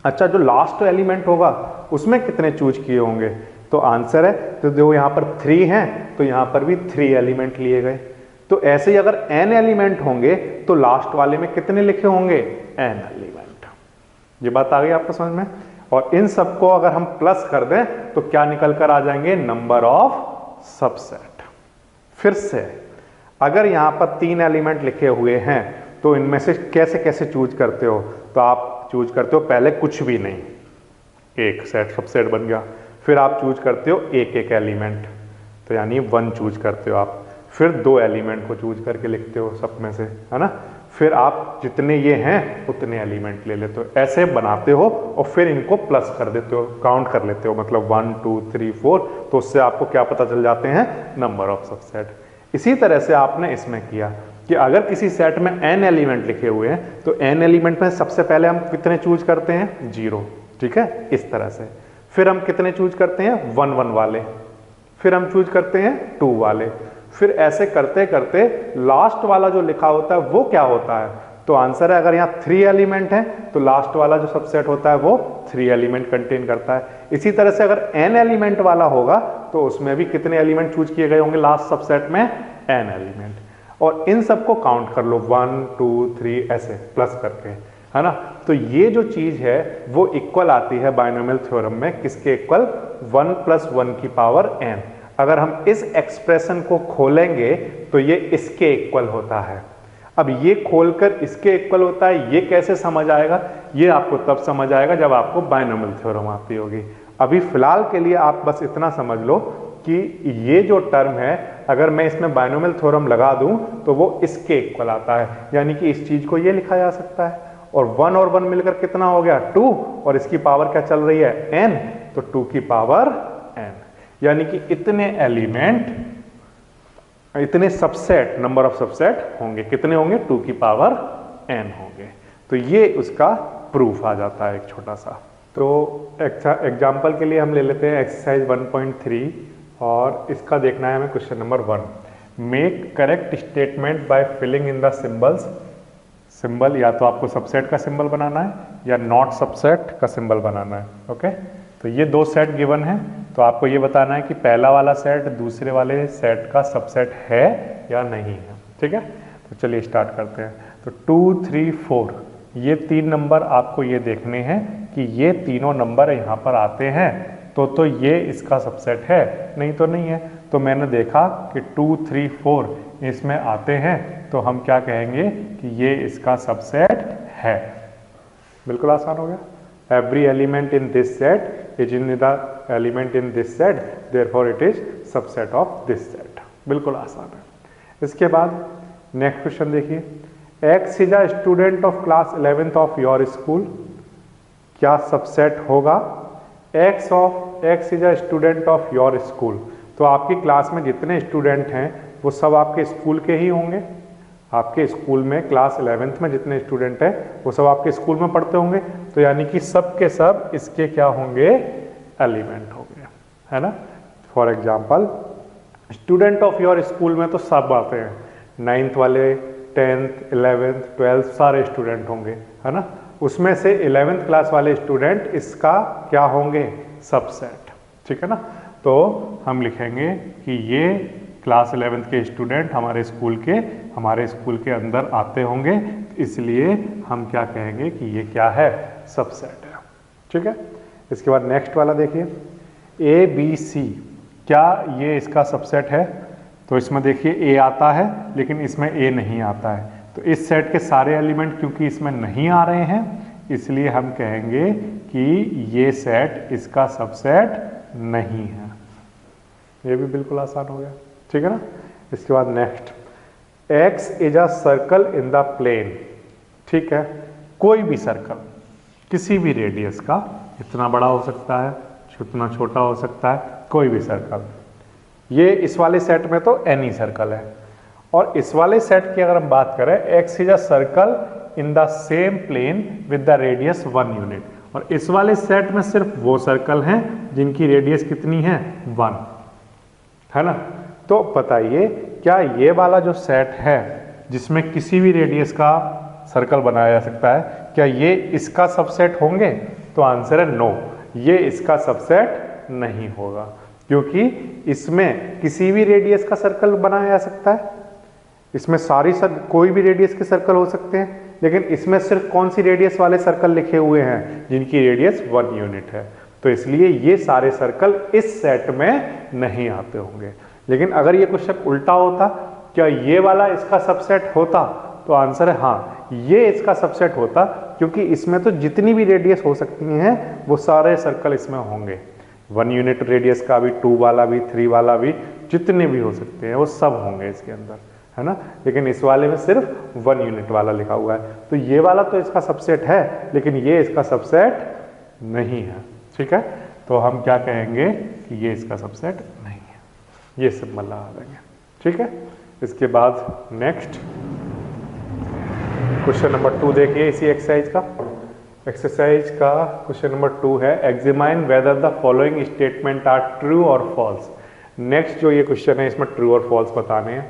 अच्छा जो लास्ट एलिमेंट होगा उसमें कितने चूज किए होंगे, तो आंसर है, तो जो यहाँ पर 3 हैं तो यहाँ पर भी 3 एलिमेंट लिए गए। तो ऐसे ही अगर n एलिमेंट होंगे तो लास्ट वाले में कितने लिखे होंगे n एलिमेंट। ये बात आ गई आपको समझ में। और इन सबको अगर हम प्लस कर दें तो क्या निकल कर आ जाएंगे, नंबर ऑफ सबसेट। फिर से अगर यहाँ पर 3 एलिमेंट लिखे हुए हैं तो इनमें से कैसे कैसे चूज करते हो, तो आप चूज करते हो पहले कुछ भी नहीं, एक सेट सबसेट बन गया, फिर आप चूज करते हो एक एक एलिमेंट, तो यानी 1 चूज करते हो आप, फिर 2 एलिमेंट को चूज करके लिखते हो सब में से, है ना, फिर आप जितने ये हैं उतने एलिमेंट ले लेते हो, ऐसे बनाते हो और फिर इनको प्लस कर देते हो, काउंट कर लेते हो, मतलब 1 2 3 4, तो उससे आपको क्या पता चल जाते हैं, नंबर ऑफ सबसेट। इसी तरह से आपने इसमें किया कि अगर किसी सेट में n एलिमेंट लिखे हुए हैं तो n एलिमेंट में सबसे पहले हम कितने चूज करते हैं 0, ठीक है, इस तरह से, फिर हम कितने चूज करते हैं 1 1 वाले, फिर हम चूज करते हैं 2 वाले, फिर ऐसे करते करते लास्ट वाला जो लिखा होता है वो क्या होता है, तो आंसर है अगर यहाँ 3 एलिमेंट है तो लास्ट वाला जो सबसेट होता है वो 3 एलिमेंट कंटेन करता है। इसी तरह से अगर n एलिमेंट वाला होगा तो उसमें भी कितने एलिमेंट चूज किए गए होंगे लास्ट सबसेट में, n एलिमेंट, और इन सबको काउंट कर लो 1 2 3 ऐसे प्लस करके, है ना। तो ये जो चीज है वो इक्वल आती है बाइनोमियल थ्योरम में, किसके इक्वल, 1 + 1 की पावर n। अगर हम इस एक्सप्रेशन को खोलेंगे तो ये इसके इक्वल होता है। अब ये खोलकर इसके इक्वल होता है, ये कैसे समझ आएगा, ये आपको तब समझ आएगा जब आपको बाइनोमियल थ्योरम आती होगी। अभी फिलहाल के लिए आप बस इतना समझ लो कि ये जो टर्म है अगर मैं इसमें बाइनोमियल थ्योरम लगा दूं तो वो इसके इक्वल आता है, यानी कि इस चीज को ये लिखा जा सकता है, और 1 और 1 मिलकर कितना हो गया 2, और इसकी पावर क्या चल रही है n, तो 2 की पावर n, यानी कि इतने एलिमेंट, इतने सबसेट, नंबर ऑफ सबसेट होंगे, कितने होंगे 2 की पावर n होंगे। तो ये उसका प्रूफ आ जाता है एक छोटा सा। तो एग्जाम्पल के लिए हम ले लेते हैं एक्सरसाइज 1.3, और इसका देखना है हमें question number 1। Make correct statement by filling in the symbols. Symbol या तो आपको सबसेट का सिंबल बनाना है या नॉट सबसेट का सिंबल बनाना है। ओके, तो ये 2 सेट गिवन है, तो आपको ये बताना है कि पहला वाला सेट दूसरे वाले सेट का सबसेट है या नहीं है। ठीक है, तो चलिए स्टार्ट करते हैं। तो 2 3 4 ये 3 नंबर आपको ये देखने हैं कि ये तीनों नंबर यहाँ पर आते हैं, तो ये इसका सबसेट है, नहीं तो नहीं है। तो मैंने देखा कि 2 3 4 इसमें आते हैं, तो हम क्या कहेंगे कि ये इसका सबसेट है। बिल्कुल आसान हो गया। Every element in this set is in the element in this set, therefore it is subset of this set. बिल्कुल आसान है। इसके बाद नेक्स्ट क्वेश्चन देखिए, X is a student of class 11th of your school. क्या subset होगा X is a student of your school. तो आपकी क्लास में जितने स्टूडेंट हैं वो सब आपके स्कूल के ही होंगे। आपके स्कूल में क्लास 11th में जितने स्टूडेंट हैं वो सब आपके स्कूल में पढ़ते होंगे, तो यानी कि सब के सब इसके क्या होंगे, एलिमेंट होंगे, है ना। For example student of your school में तो सब आते हैं, 9th वाले, 10th 11th 12th सारे स्टूडेंट होंगे, है ना। उसमें से 11th क्लास वाले स्टूडेंट इसका क्या होंगे, सबसेट, ठीक है ना। तो हम लिखेंगे कि ये क्लास 11th के स्टूडेंट हमारे स्कूल के अंदर आते होंगे, इसलिए हम क्या कहेंगे कि ये क्या है, सबसेट है, ठीक है। इसके बाद नेक्स्ट वाला देखिए, ए बी सी, क्या ये इसका सबसेट है? तो इसमें देखिए ए आता है लेकिन इसमें ए नहीं आता है, तो इस सेट के सारे एलिमेंट क्योंकि इसमें नहीं आ रहे हैं, इसलिए हम कहेंगे कि ये सेट इसका सबसेट नहीं है। ये भी बिल्कुल आसान हो गया, ठीक है ना। इसके बाद next, X is a circle in the plane, ठीक है। कोई भी सर्कल किसी भी रेडियस का, इतना बड़ा हो सकता है, इतना छोटा हो सकता है, कोई भी सर्कल, ये इस वाले सेट में तो एनी सर्कल है, और इस वाले सेट की अगर हम बात करें, X is a circle in the same plane with the radius 1 unit, और इस वाले सेट में सिर्फ वो सर्कल हैं जिनकी रेडियस कितनी है, 1, है ना। तो बताइए क्या ये वाला जो सेट है जिसमें किसी भी रेडियस का सर्कल बनाया जा सकता है, क्या ये इसका सबसेट होंगे? तो आंसर है नो, ये इसका सबसेट नहीं होगा, क्योंकि इसमें किसी भी रेडियस का सर्कल बनाया जा सकता है, इसमें कोई भी रेडियस के सर्कल हो सकते हैं, लेकिन इसमें सिर्फ कौन सी रेडियस वाले सर्कल लिखे हुए हैं, जिनकी रेडियस 1 यूनिट है, तो इसलिए ये सारे सर्कल इस सेट में नहीं आते होंगे। लेकिन अगर ये क्वेश्चन उल्टा होता, क्या ये वाला इसका सबसेट होता? तो आंसर है हाँ, ये इसका सबसेट होता, क्योंकि इसमें तो जितनी भी रेडियस हो सकती हैं वो सारे सर्कल इसमें होंगे, 1 यूनिट रेडियस का भी, 2 वाला भी, 3 वाला भी, जितने भी हो सकते हैं वो सब होंगे इसके अंदर, है ना। लेकिन इस वाले में सिर्फ 1 यूनिट वाला लिखा हुआ है, तो ये वाला तो इसका सबसेट है, लेकिन ये इसका सबसेट नहीं है, ठीक है। तो हम क्या कहेंगे कि ये इसका सबसेट नहीं है, ये सिंबल लगा देंगे, ठीक है। इसके बाद नेक्स्ट क्वेश्चन नंबर 2 देखिए इसी एक्सरसाइज का क्वेश्चन नंबर 2 है, examine whether the following statement are true और फॉल्स। नेक्स्ट जो ये क्वेश्चन है इसमें ट्रू और फॉल्स बताने हैं।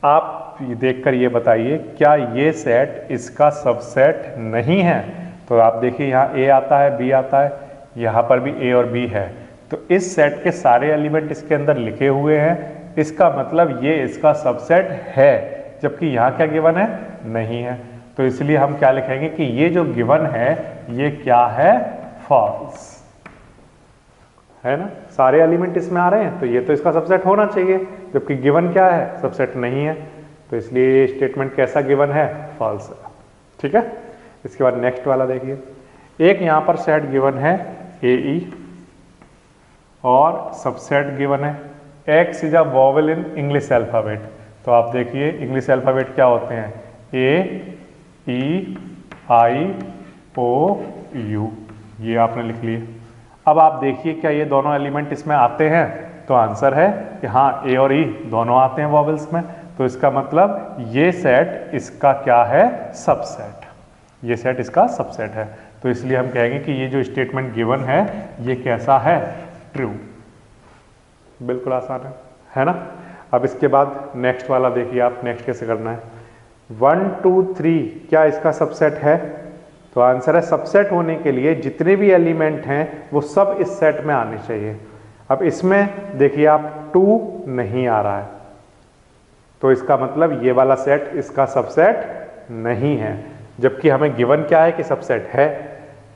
आप देखकर ये बताइए क्या ये सेट इसका सबसेट नहीं है? तो आप देखिए यहाँ ए आता है, बी आता है, यहाँ पर भी ए और बी है, तो इस सेट के सारे एलिमेंट इसके अंदर लिखे हुए हैं, इसका मतलब ये इसका सबसेट है, जबकि यहाँ क्या गिवन है, नहीं है। तो इसलिए हम क्या लिखेंगे कि ये जो गिवन है ये क्या है, फॉल्स, है ना। सारे एलिमेंट इसमें आ रहे हैं तो ये तो इसका सबसेट होना चाहिए, जबकि गिवन क्या है, सबसेट नहीं है, तो इसलिए ये स्टेटमेंट कैसा गिवन है, फॉल्स है, ठीक है। इसके बाद नेक्स्ट वाला देखिए, एक यहाँ पर सेट गिवन है ए ई और सबसेट गिवन है x is a vowel in English alphabet. तो आप देखिए इंग्लिश अल्फाबेट क्या होते हैं, ए ई आई ओ यू, ये आपने लिख लिए। अब आप देखिए क्या ये दोनों एलिमेंट इसमें आते हैं? तो आंसर है कि हाँ, ए और ई दोनों आते हैं वॉवेल्स में, तो इसका मतलब ये सेट इसका क्या है, सबसेट, ये सेट इसका सबसेट है। तो इसलिए हम कहेंगे कि ये जो स्टेटमेंट गिवन है ये कैसा है, ट्रू। बिल्कुल आसान है ना। अब इसके बाद नेक्स्ट वाला देखिए आप, नेक्स्ट कैसे करना है, 1 2 3 क्या इसका सबसेट है? तो आंसर है सबसेट होने के लिए जितने भी एलिमेंट हैं वो सब इस सेट में आने चाहिए। अब इसमें देखिए आप 2 नहीं आ रहा है, तो इसका मतलब ये वाला सेट इसका सबसेट नहीं है, जबकि हमें गिवन क्या है कि सबसेट है।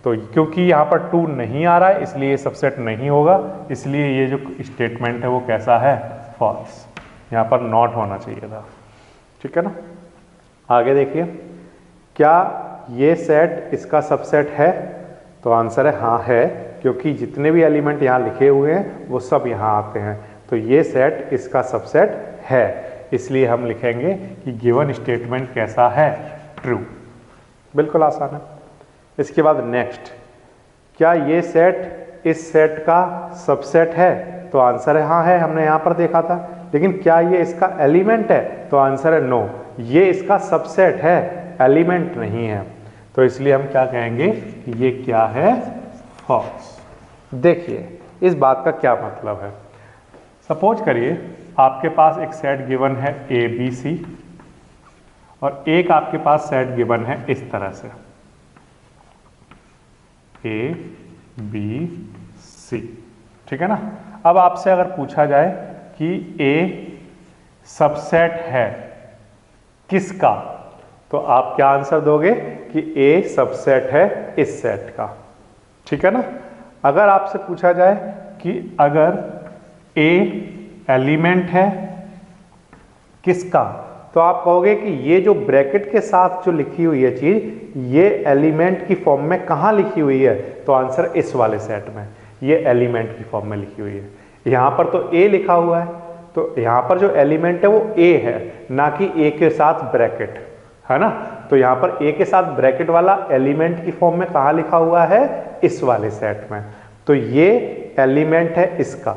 तो क्योंकि यहाँ पर 2 नहीं आ रहा है इसलिए सबसेट नहीं होगा, इसलिए ये जो स्टेटमेंट है वो कैसा है, फॉल्स, यहाँ पर नॉट होना चाहिए था, ठीक है ना। आगे देखिए, क्या ये सेट इसका सबसेट है? तो आंसर है हाँ है, क्योंकि जितने भी एलिमेंट यहाँ लिखे हुए हैं वो सब यहाँ आते हैं, तो ये सेट इसका सबसेट है, इसलिए हम लिखेंगे कि गिवन स्टेटमेंट कैसा है, ट्रू। बिल्कुल आसान है। इसके बाद नेक्स्ट, क्या ये सेट इस सेट का सबसेट है? तो आंसर है हाँ है, हमने यहाँ पर देखा था। लेकिन क्या ये इसका एलिमेंट है? तो आंसर है नो, ये इसका सबसेट है, एलिमेंट नहीं है। तो इसलिए हम क्या कहेंगे कि ये क्या है, फॉल्स। देखिए इस बात का क्या मतलब है, सपोज करिए आपके पास एक सेट गिवन है ए बी सी, और एक आपके पास सेट गिवन है इस तरह से ए बी सी। ठीक है ना। अब आपसे अगर पूछा जाए कि ए सबसेट है किसका, तो आप क्या आंसर दोगे कि ए सबसेट है इस सेट का। ठीक है ना। अगर आपसे पूछा जाए कि अगर ए एलिमेंट है किसका, तो आप कहोगे कि ये जो ब्रैकेट के साथ जो लिखी हुई है चीज, ये एलिमेंट की फॉर्म में कहां लिखी हुई है, तो आंसर इस वाले सेट में, ये एलिमेंट की फॉर्म में लिखी हुई है। यहां पर तो ए लिखा हुआ है, तो यहां पर जो एलिमेंट है वो ए है, ना कि ए के साथ ब्रैकेट, है ना। तो यहां पर ए के साथ ब्रैकेट वाला एलिमेंट की फॉर्म में कहां लिखा हुआ है, इस वाले सेट में। तो ये एलिमेंट है इसका।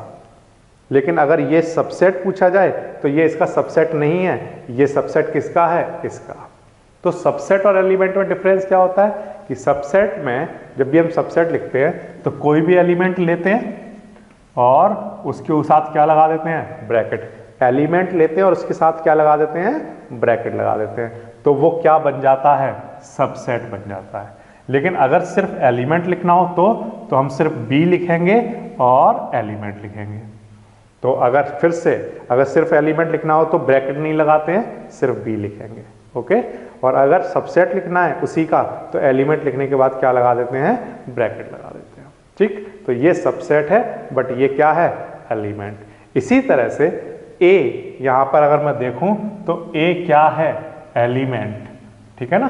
लेकिन अगर ये सबसेट पूछा जाए तो ये इसका सबसेट नहीं है, ये सबसेट किसका है, इसका। तो सबसेट और एलिमेंट में डिफरेंस क्या होता है कि सबसेट में जब भी हम सबसेट लिखते हैं तो कोई भी एलिमेंट लेते हैं और उसके साथ क्या लगा देते हैं, ब्रैकेट। एलिमेंट लेते हैं और उसके साथ क्या लगा देते हैं, ब्रैकेट लगा देते हैं, तो वो क्या बन जाता है, सबसेट बन जाता है। लेकिन अगर सिर्फ एलिमेंट लिखना हो तो हम सिर्फ बी लिखेंगे और एलिमेंट लिखेंगे। तो अगर फिर से अगर सिर्फ एलिमेंट लिखना हो तो ब्रैकेट नहीं लगाते हैं, सिर्फ बी लिखेंगे। ओके। और अगर सबसेट लिखना है उसी का, तो एलिमेंट लिखने के बाद क्या लगा देते हैं, ब्रैकेट लगा देते हैं। ठीक। तो ये सबसेट है, बट ये क्या है, एलिमेंट। इसी तरह से ए, यहां पर अगर मैं देखूं तो ए क्या है, एलिमेंट। ठीक है ना।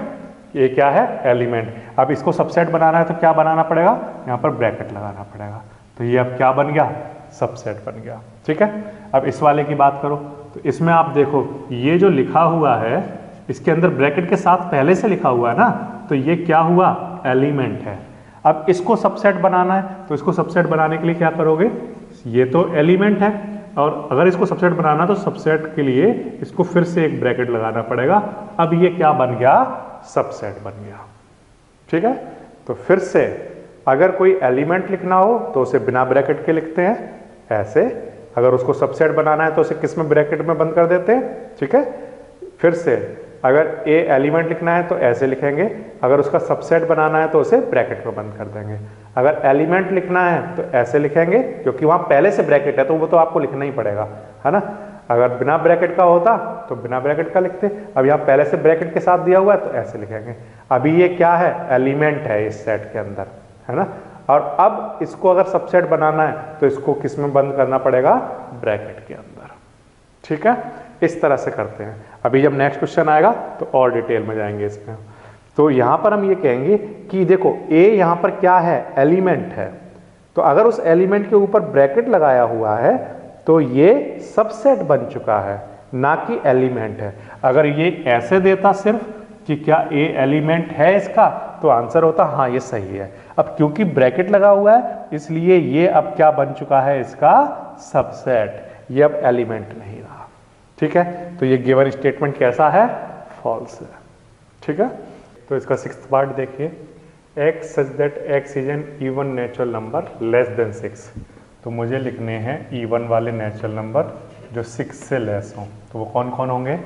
ये क्या है, एलिमेंट। अब इसको सबसेट बनाना है तो क्या बनाना पड़ेगा, यहां पर ब्रैकेट लगाना पड़ेगा। तो ये अब क्या बन गया, सबसेट बन गया। ठीक है। अब इस वाले की बात करो तो इसमें आप देखो ये जो लिखा हुआ है इसके अंदर ब्रैकेट के साथ पहले से लिखा हुआ है ना, तो ये क्या हुआ, एलिमेंट है। अब इसको सबसेट बनाना है तो इसको सबसेट बनाने के लिए क्या करोगे, ये तो एलिमेंट है और अगर इसको सबसेट बनाना तो सबसेट के लिए इसको फिर से एक ब्रैकेट लगाना पड़ेगा। अब ये क्या बन गया, सबसेट बन गया। ठीक है। तो फिर से अगर कोई एलिमेंट लिखना हो तो उसे बिना ब्रैकेट के लिखते हैं ऐसे, अगर उसको सबसेट बनाना है तो उसे किस में, ब्रैकेट में बंद कर देते हैं। ठीक है। फिर से अगर ए एलिमेंट लिखना है तो ऐसे लिखेंगे, अगर उसका सबसेट बनाना है तो उसे ब्रैकेट में बंद कर देंगे। अगर एलिमेंट लिखना है तो ऐसे लिखेंगे, क्योंकि वहां पहले से ब्रैकेट है तो वो तो आपको लिखना ही पड़ेगा, है ना। अगर बिना ब्रैकेट का होता तो बिना ब्रैकेट का लिखते, अब यहाँ पहले से ब्रैकेट के साथ दिया हुआ है तो ऐसे लिखेंगे। अभी ये क्या है, एलिमेंट है इस सेट के अंदर, है ना। और अब इसको अगर सबसेट बनाना है तो इसको किस में बंद करना पड़ेगा, ब्रैकेट के अंदर। ठीक है। इस तरह से करते हैं। अभी जब नेक्स्ट क्वेश्चन आएगा तो और डिटेल में जाएंगे इसमें। तो यहां पर हम ये कहेंगे कि देखो ए यहां पर क्या है, एलिमेंट है, तो अगर उस एलिमेंट के ऊपर ब्रैकेट लगाया हुआ है तो ये सबसेट बन चुका है, ना कि एलिमेंट है। अगर ये ऐसे देता सिर्फ कि क्या ए एलिमेंट है इसका, तो आंसर होता हाँ ये सही है। अब क्योंकि ब्रैकेट लगा हुआ है इसलिए ये अब क्या बन चुका है, इसका सबसेट, ये अब एलिमेंट नहीं रहा। ठीक है। तो ये गिवन स्टेटमेंट कैसा है, फॉल्स है। ठीक है। तो इसका 6th पार्ट देखिए, x such that x is an even natural number less than 6। तो मुझे लिखने हैं इवन वाले नेचुरल नंबर जो 6 से लेस हों। तो वो कौन कौन होंगे,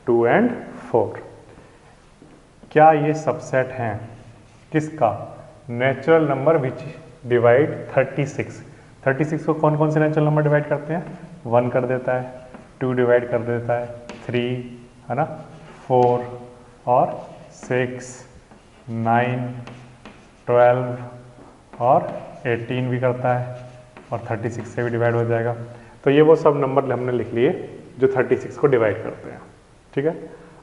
2 and 4। क्या ये सबसेट हैं किसका, नेचुरल नंबर विच डिवाइड 36। 36 को कौन कौन से नेचुरल नंबर डिवाइड करते हैं, 1 कर देता है, 2 डिवाइड कर देता है, 3, है ना, 4 और 6, 9, 12 और 18 भी करता है और 36 से भी डिवाइड हो जाएगा। तो ये वो सब नंबर हमने लिख लिए जो 36 को डिवाइड करते हैं। ठीक है।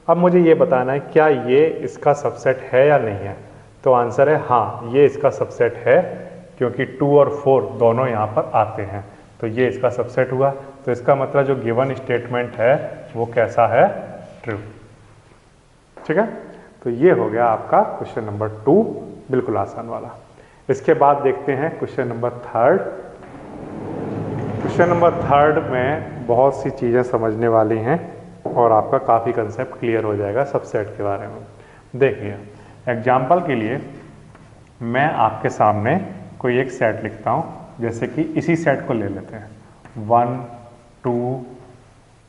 अब मुझे ये बताना है क्या ये इसका सबसेट है या नहीं है। तो आंसर है हाँ ये इसका सबसेट है, क्योंकि 2 और 4 दोनों यहाँ पर आते हैं, तो ये इसका सबसेट हुआ। तो इसका मतलब जो गिवन स्टेटमेंट है वो कैसा है, ट्रू। ठीक है। तो ये हो गया आपका क्वेश्चन नंबर 2, बिल्कुल आसान वाला। इसके बाद देखते हैं क्वेश्चन नंबर 3। क्वेश्चन नंबर 3 में बहुत सी चीज़ें समझने वाली हैं और आपका काफ़ी कंसेप्ट क्लियर हो जाएगा सबसेट के बारे में। देखिए एग्जाम्पल के लिए मैं आपके सामने कोई एक सेट लिखता हूँ, जैसे कि इसी सेट को ले लेते हैं, 1, 2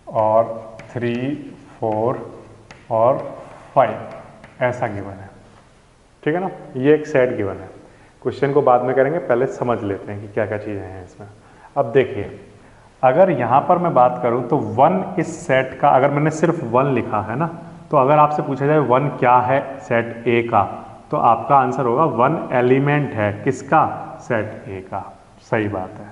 और 3, 4 और 5 ऐसा गिवन है। ठीक है ना, ये एक सेट गिवन है। क्वेश्चन को बाद में करेंगे, पहले समझ लेते हैं कि क्या क्या चीज़ें हैं इसमें। अब देखिए, अगर यहाँ पर मैं बात करूँ तो 1 इस सेट का, अगर मैंने सिर्फ 1 लिखा है ना, तो अगर आपसे पूछा जाए 1 क्या है सेट ए का, तो आपका आंसर होगा 1 एलिमेंट है किसका, सेट ए का। सही बात है।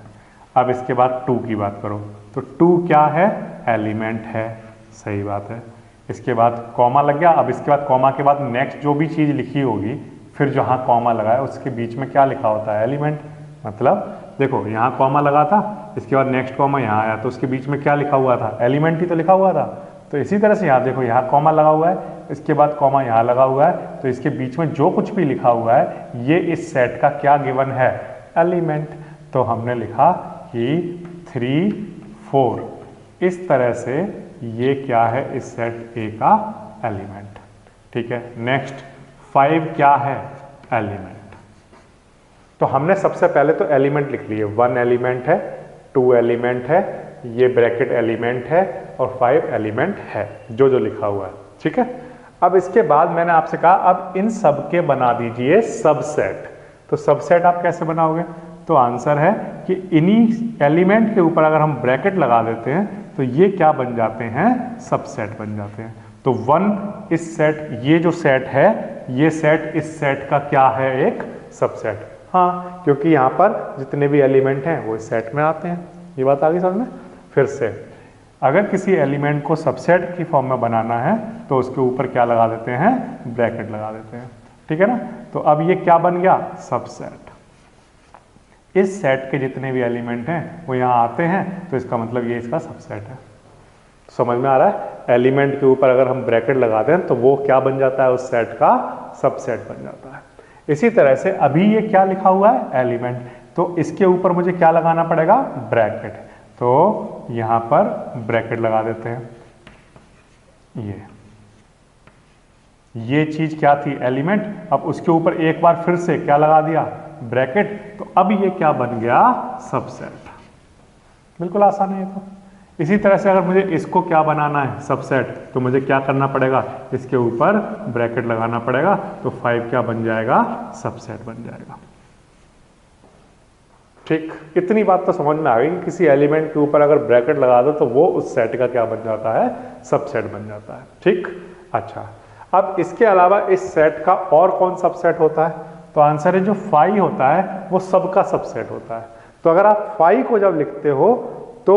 अब इसके बाद 2 की बात करो तो 2 क्या है, एलिमेंट है। सही बात है। इसके बाद कॉमा लग गया। अब इसके बाद कॉमा के बाद नेक्स्ट जो भी चीज़ लिखी होगी, फिर जहाँ कॉमा लगा है उसके बीच में क्या लिखा होता है, एलिमेंट। मतलब देखो यहाँ कॉमा लगा था, इसके बाद नेक्स्ट कॉमा यहाँ आया, तो उसके बीच में क्या लिखा हुआ था, एलिमेंट ही तो लिखा हुआ था। तो इसी तरह से यहाँ देखो, यहाँ कॉमा लगा हुआ है, इसके बाद कॉमा यहाँ लगा हुआ है, तो इसके बीच में जो कुछ भी लिखा हुआ है ये इस सेट का क्या गिवन है, एलिमेंट। तो हमने लिखा कि 3, 4 इस तरह से ये क्या है, इस सेट ए का एलिमेंट। ठीक है। नेक्स्ट 5 क्या है, एलिमेंट। तो हमने सबसे पहले तो एलिमेंट लिख लिए, 1 एलिमेंट है, 2 एलिमेंट है, ये ब्रैकेट एलिमेंट है और 5 एलिमेंट है, जो जो लिखा हुआ है। ठीक है। अब इसके बाद मैंने आपसे कहा अब इन सब के बना दीजिए सबसेट। तो सबसेट आप कैसे बनाओगे, तो आंसर है कि इन्हीं एलिमेंट के ऊपर अगर हम ब्रैकेट लगा देते हैं तो ये क्या बन जाते हैं, सबसेट बन जाते हैं। तो 1 इस सेट, ये जो सेट है ये सेट इस सेट का क्या है, एक सबसेट। हाँ, क्योंकि यहाँ पर जितने भी एलिमेंट हैं वो इस सेट में आते हैं। ये बात आ गई समझ में। फिर से अगर किसी एलिमेंट को सबसेट की फॉर्म में बनाना है तो उसके ऊपर क्या लगा देते हैं, ब्रैकेट लगा देते हैं। ठीक है ना। तो अब ये क्या बन गया, सबसेट। इस सेट के जितने भी एलिमेंट हैं वो यहाँ आते हैं, तो इसका मतलब ये इसका सबसेट है। समझ में आ रहा है। एलिमेंट के ऊपर अगर हम ब्रैकेट लगा दें तो वो क्या बन जाता है, उस सेट का सबसेट बन जाता है। इसी तरह से अभी ये क्या लिखा हुआ है, एलिमेंट, तो इसके ऊपर मुझे क्या लगाना पड़ेगा, ब्रैकेट। तो यहाँ पर ब्रैकेट लगा देते हैं। ये चीज क्या थी, एलिमेंट। अब उसके ऊपर एक बार फिर से क्या लगा दिया, ब्रैकेट। तो अब ये क्या बन गया, सबसेट। बिल्कुल आसान है ये तो। इसी तरह से अगर मुझे इसको क्या बनाना है, सबसेट, तो मुझे क्या करना पड़ेगा, इसके ऊपर ब्रैकेट लगाना पड़ेगा। तो 5 क्या बन जाएगा, सबसेट बन जाएगा। ठीक, इतनी बात तो समझ में आ गई कि किसी एलिमेंट के ऊपर अगर ब्रैकेट लगा दो तो वो उस सेट का क्या बन जाता है, सबसेट बन जाता है। ठीक। अच्छा, अब इसके अलावा इस सेट का और कौन सबसेट होता है, तो आंसर है जो 5 होता है वो सबका सबसेट होता है। तो अगर आप 5 को जब लिखते हो तो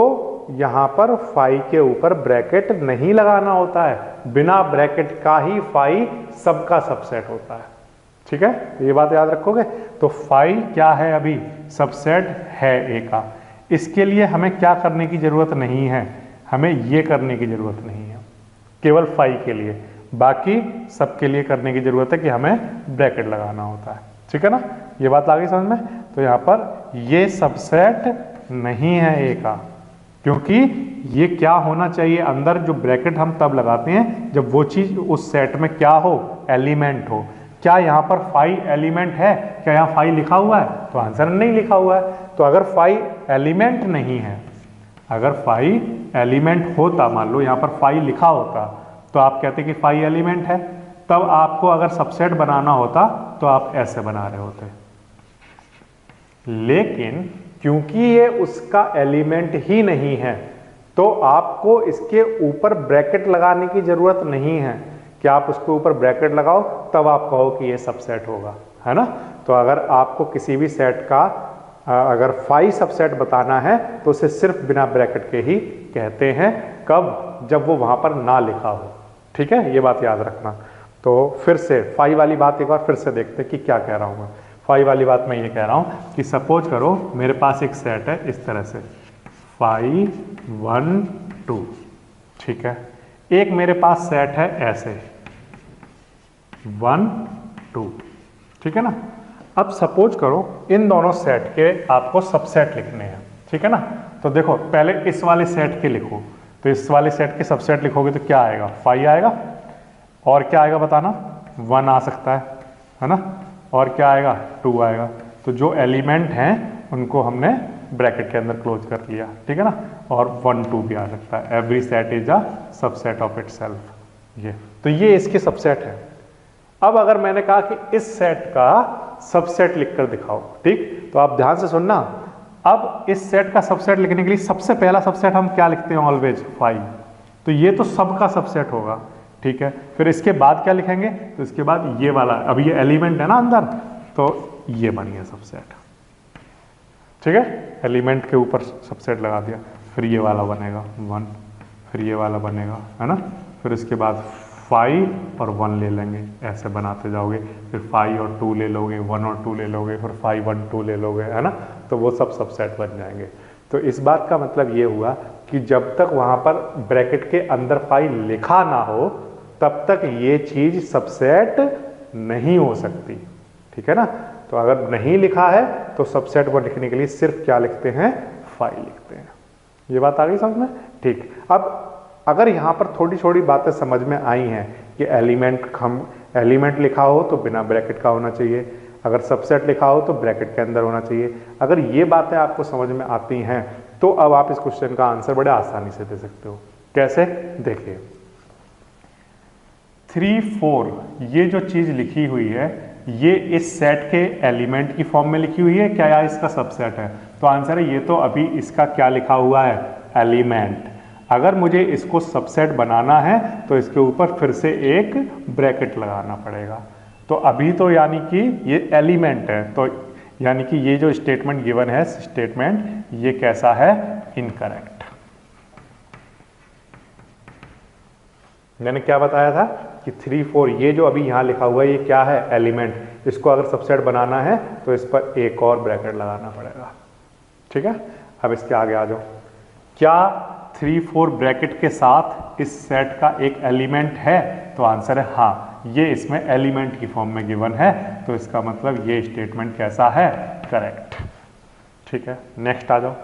यहाँ पर 5 के ऊपर ब्रैकेट नहीं लगाना होता है, बिना ब्रैकेट का ही 5 सबका सबसेट होता है। ठीक है, तो ये बात याद रखोगे। तो 5 क्या है, अभी सबसेट है ए का। इसके लिए हमें क्या करने की जरूरत नहीं है, हमें ये करने की जरूरत नहीं है, केवल 5 के लिए। बाकी सबके लिए करने की जरूरत है कि हमें ब्रैकेट लगाना होता है। ठीक है ना, ये बात आ गई समझ में। तो यहाँ पर ये सबसेट नहीं है ए का, क्योंकि ये क्या होना चाहिए, अंदर जो ब्रैकेट हम तब लगाते हैं जब वो चीज उस सेट में क्या हो, एलिमेंट हो। क्या यहाँ पर 5 एलिमेंट है, क्या यहाँ 5 लिखा हुआ है, तो आंसर नहीं लिखा हुआ है। तो अगर 5 एलिमेंट नहीं है, अगर 5 एलिमेंट होता, मान लो यहाँ पर 5 लिखा होता, तो आप कहते कि 5 एलिमेंट है, तब आपको अगर सबसेट बनाना होता तो आप ऐसे बना रहे होते। लेकिन क्योंकि ये उसका एलिमेंट ही नहीं है, तो आपको इसके ऊपर ब्रैकेट लगाने की जरूरत नहीं है कि आप उसके ऊपर ब्रैकेट लगाओ तब आप कहो कि ये सबसेट होगा, है ना। तो अगर आपको किसी भी सेट का अगर 5 सबसेट बताना है तो उसे सिर्फ बिना ब्रैकेट के ही कहते हैं। कब, जब वो वहां पर ना लिखा हो। ठीक है, ये बात याद रखना। तो फिर से 5 वाली बात एक बार फिर से देखते हैं कि क्या कह रहा हूं मैं। 5 वाली बात मैं ये कह रहा हूं कि सपोज करो मेरे पास एक सेट है इस तरह से 5, 1, 2। ठीक है, एक मेरे पास सेट है ऐसे 1, 2। ठीक है ना। अब सपोज करो इन दोनों सेट के आपको सबसेट लिखने हैं। ठीक है ना। तो देखो पहले इस वाले सेट के लिखो, तो इस वाले सेट के सबसेट लिखोगे तो क्या आएगा, 5 आएगा। और क्या आएगा बताना, 1 आ सकता है ना। और क्या आएगा, 2 आएगा। तो जो एलिमेंट हैं उनको हमने ब्रैकेट के अंदर क्लोज कर लिया। ठीक है ना। और 1, 2 भी आ सकता है। Every set is a subset of itself. ये तो ये इसके सबसेट है। अब अगर मैंने कहा कि इस सेट का सबसेट लिखकर दिखाओ। ठीक, तो आप ध्यान से सुनना। अब इस सेट का सबसेट लिखने के लिए सबसे पहला सबसेट हम क्या लिखते हैं ऑलवेज 5, तो ये तो सब का सबसेट होगा। ठीक है, फिर इसके बाद क्या लिखेंगे, तो इसके बाद ये वाला, अब ये एलिमेंट है ना अंदर, तो ये बन गया सबसेट। ठीक है, एलिमेंट के ऊपर सबसेट लगा दिया, फिर ये वाला बनेगा 1, फिर ये वाला बनेगा, है ना, फिर इसके बाद 5 और 1 ले लेंगे, ऐसे बनाते जाओगे, फिर 5 और 2 ले लोगे, 1 और 2 ले लोगे, फिर 5 1 2 ले लोगे, है ना, तो वो सब सबसेट बन जाएंगे। तो इस बात का मतलब ये हुआ कि जब तक वहां पर ब्रैकेट के अंदर 5 लिखा ना हो तब तक ये चीज सबसेट नहीं हो सकती। ठीक है ना, तो अगर नहीं लिखा है तो सबसेट को लिखने के लिए सिर्फ क्या लिखते हैं, 5 लिखते हैं। ये बात आ गई समझ में। ठीक, अब अगर यहाँ पर थोड़ी थोड़ी बातें समझ में आई हैं कि एलिमेंट लिखा हो तो बिना ब्रैकेट का होना चाहिए, अगर सबसेट लिखा हो तो ब्रैकेट के अंदर होना चाहिए, अगर ये बातें आपको समझ में आती हैं तो अब आप इस क्वेश्चन का आंसर बड़े आसानी से दे सकते हो। कैसे, देखिए 3 4 ये जो चीज लिखी हुई है ये इस सेट के एलिमेंट की फॉर्म में लिखी हुई है क्या, या इसका सबसेट है, तो आंसर है ये तो अभी इसका क्या लिखा हुआ है, एलिमेंट। अगर मुझे इसको सबसेट बनाना है तो इसके ऊपर फिर से एक ब्रैकेट लगाना पड़ेगा, तो अभी तो यानी कि ये एलिमेंट है, तो यानी कि ये जो स्टेटमेंट गिवन है स्टेटमेंट ये कैसा है, इनकरेक्ट। मैंने क्या बताया था कि 3 4 ये जो अभी यहाँ लिखा हुआ है ये क्या है, एलिमेंट। इसको अगर सबसेट बनाना है तो इस पर एक और ब्रैकेट लगाना पड़ेगा। ठीक है, अब इसके आगे आ जाओ, क्या 3 4 ब्रैकेट के साथ इस सेट का एक एलिमेंट है, तो आंसर है हाँ, ये इसमें एलिमेंट की फॉर्म में गिवन है, तो इसका मतलब ये स्टेटमेंट कैसा है, करेक्ट। ठीक है, नेक्स्ट आ जाओ,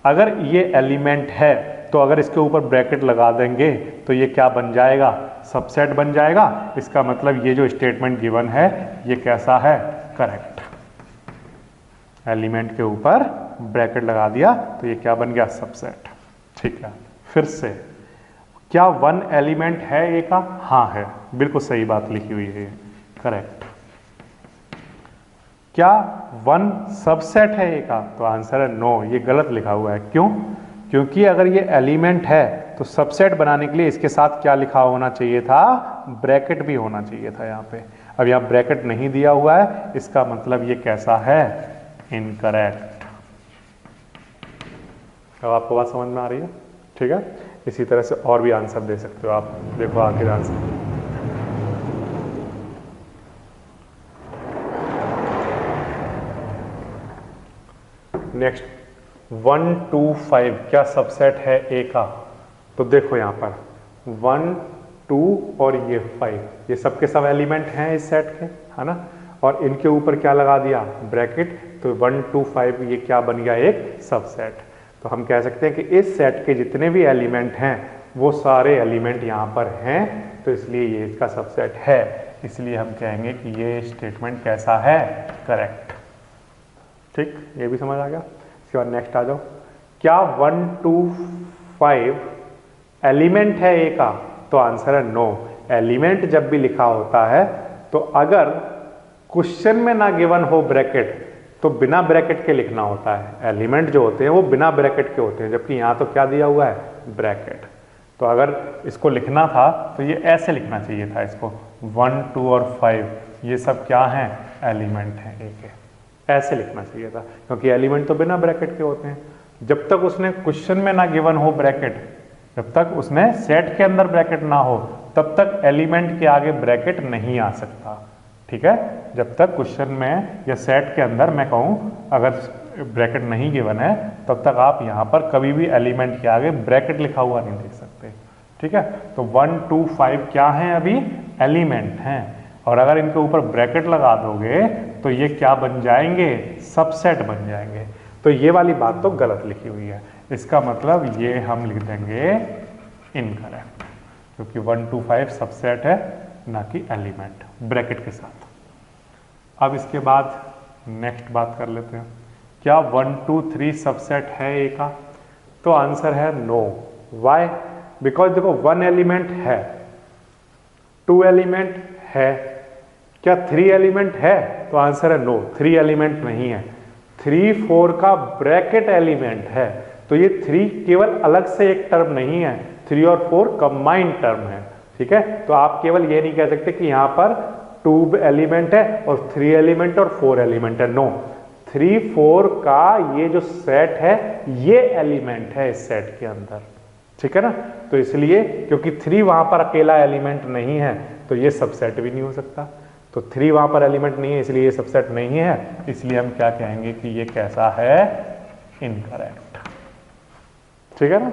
अगर ये एलिमेंट है तो अगर इसके ऊपर ब्रैकेट लगा देंगे तो ये क्या बन जाएगा, सबसेट बन जाएगा। इसका मतलब ये जो स्टेटमेंट गिवन है ये कैसा है, करेक्ट। एलिमेंट के ऊपर ब्रैकेट लगा दिया तो ये क्या बन गया, सबसेट। ठीक है, फिर से क्या 1 एलिमेंट है ए का, हाँ है, बिल्कुल सही बात लिखी हुई है, करेक्ट। क्या 1 सबसेट है ए का, तो आंसर है नो, ये गलत लिखा हुआ है। क्यों, क्योंकि अगर ये एलिमेंट है तो सबसेट बनाने के लिए इसके साथ क्या लिखा होना चाहिए था, ब्रैकेट भी होना चाहिए था यहाँ पे। अब यहाँ ब्रैकेट नहीं दिया हुआ है, इसका मतलब ये कैसा है, इनकरेक्ट। अब आपको बात समझ में आ रही है। ठीक है, इसी तरह से और भी आंसर दे सकते हो आप, देखो आखिर आंसर। नेक्स्ट 1 2 5 क्या सबसेट है ए का, तो देखो यहाँ पर 1 2 और ये 5 ये सब के सब एलिमेंट हैं इस सेट के, है ना, और इनके ऊपर क्या लगा दिया, ब्रैकेट, तो 1 2 5 ये क्या बन गया, एक सबसेट। तो हम कह सकते हैं कि इस सेट के जितने भी एलिमेंट हैं वो सारे एलिमेंट यहाँ पर हैं, तो इसलिए ये इसका सबसेट है, इसलिए हम कहेंगे कि ये स्टेटमेंट कैसा है, करेक्ट। ठीक, ये भी समझ आ गया। इसके बाद नेक्स्ट आ जाओ, क्या 1 2 5 एलिमेंट है ए का, तो आंसर है नो। एलिमेंट जब भी लिखा होता है तो अगर क्वेश्चन में ना गिवन हो ब्रैकेट तो बिना ब्रैकेट के लिखना होता है। एलिमेंट जो होते हैं वो बिना ब्रैकेट के होते हैं, जबकि यहाँ तो क्या दिया हुआ है, ब्रैकेट। तो अगर इसको लिखना था तो ये ऐसे लिखना चाहिए था, इसको 1 2 और 5 ये सब क्या हैं, एलिमेंट हैं ए के, ऐसे लिखना चाहिए था, क्योंकि एलिमेंट तो बिना ब्रैकेट के होते हैं। जब तक उसने क्वेश्चन में ना गिवन हो ब्रैकेट, जब तक उसने सेट के अंदर ब्रैकेट ना हो तब तक एलिमेंट के आगे ब्रैकेट नहीं आ सकता। ठीक है, जब तक क्वेश्चन में या सेट के अंदर मैं कहूँ अगर ब्रैकेट नहीं गिवन है तब तक आप यहाँ पर कभी भी एलिमेंट के आगे ब्रैकेट लिखा हुआ नहीं देख सकते। ठीक है, तो 1 2 5 क्या हैं, अभी एलिमेंट हैं, और अगर इनके ऊपर ब्रैकेट लगा दोगे तो ये क्या बन जाएंगे, सबसेट बन जाएंगे। तो ये वाली बात तो गलत लिखी हुई है, इसका मतलब ये हम लिख देंगे इनकरेक्ट, क्योंकि 1 2 5 सबसेट है ना कि एलिमेंट ब्रैकेट के साथ। अब इसके बाद नेक्स्ट बात कर लेते हैं, क्या 1 2 3 सबसेट है ए का, तो आंसर है नो। वाई, बिकॉज देखो 1 एलिमेंट है, 2 एलिमेंट है, क्या 3 एलिमेंट है? तो आंसर है नो, 3 एलिमेंट नहीं है। 3 4 का ब्रैकेट एलिमेंट है। तो ये 3 केवल अलग से एक टर्म नहीं है, 3 और 4 कंबाइंड टर्म है। ठीक है, तो आप केवल ये नहीं कह सकते कि यहाँ पर 2 एलिमेंट है और 3 एलिमेंट और 4 एलिमेंट है। नो, 3 4 का ये जो सेट है ये एलिमेंट है इस सेट के अंदर। ठीक है ना, तो इसलिए क्योंकि 3 वहां पर अकेला एलिमेंट नहीं है तो ये सबसेट भी नहीं हो सकता। तो 3 वहां पर एलिमेंट नहीं है इसलिए ये सबसेट नहीं है। इसलिए हम क्या कहेंगे कि ये कैसा है? इनकरेक्ट। ठीक है ना।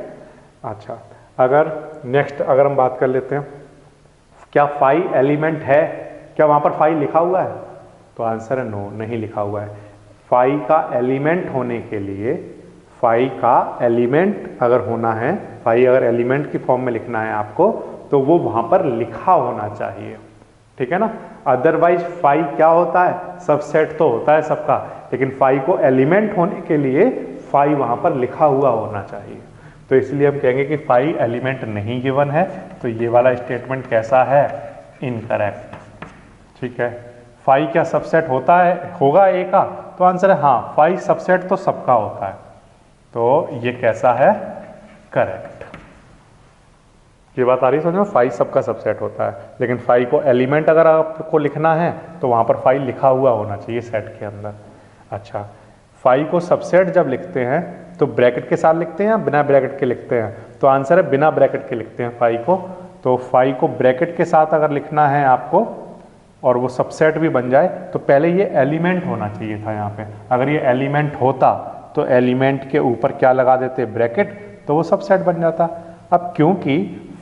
अच्छा, अगर नेक्स्ट अगर हम बात कर लेते हैं, क्या 5 एलिमेंट है? क्या वहां पर 5 लिखा हुआ है? तो आंसर है नो, नहीं लिखा हुआ है। 5 का एलिमेंट होने के लिए, 5 का एलिमेंट अगर होना है, 5 अगर एलिमेंट की फॉर्म में लिखना है आपको, तो वो वहां पर लिखा होना चाहिए। ठीक है ना, अदरवाइज 5 क्या होता है? सबसेट तो होता है सबका, लेकिन 5 को एलिमेंट होने के लिए 5 वहां पर लिखा हुआ होना चाहिए। तो इसलिए हम कहेंगे कि 5 एलिमेंट नहीं गिवन है। तो ये वाला स्टेटमेंट कैसा है? इनकरेक्ट। ठीक है, 5 क्या सबसेट होता है, होगा ए का? तो आंसर है हाँ, 5 सबसेट तो सबका होता है। तो ये कैसा है? करेक्ट। ये बात आ रही है समझ में? 5 सबका सबसेट होता है, लेकिन 5 को एलिमेंट अगर आपको लिखना है तो वहां पर 5 लिखा हुआ होना चाहिए सेट के अंदर। अच्छा, 5 को सबसेट जब लिखते हैं तो ब्रैकेट के साथ लिखते हैं या बिना ब्रैकेट के लिखते हैं? तो आंसर है बिना ब्रैकेट के लिखते हैं 5 को। तो 5 को ब्रैकेट के साथ अगर लिखना है आपको और वो सबसेट भी बन जाए तो पहले ये एलिमेंट होना चाहिए था यहाँ पे। अगर ये एलिमेंट होता तो एलिमेंट के ऊपर क्या लगा देते? ब्रैकेट, तो वो सबसेट बन जाता। अब क्योंकि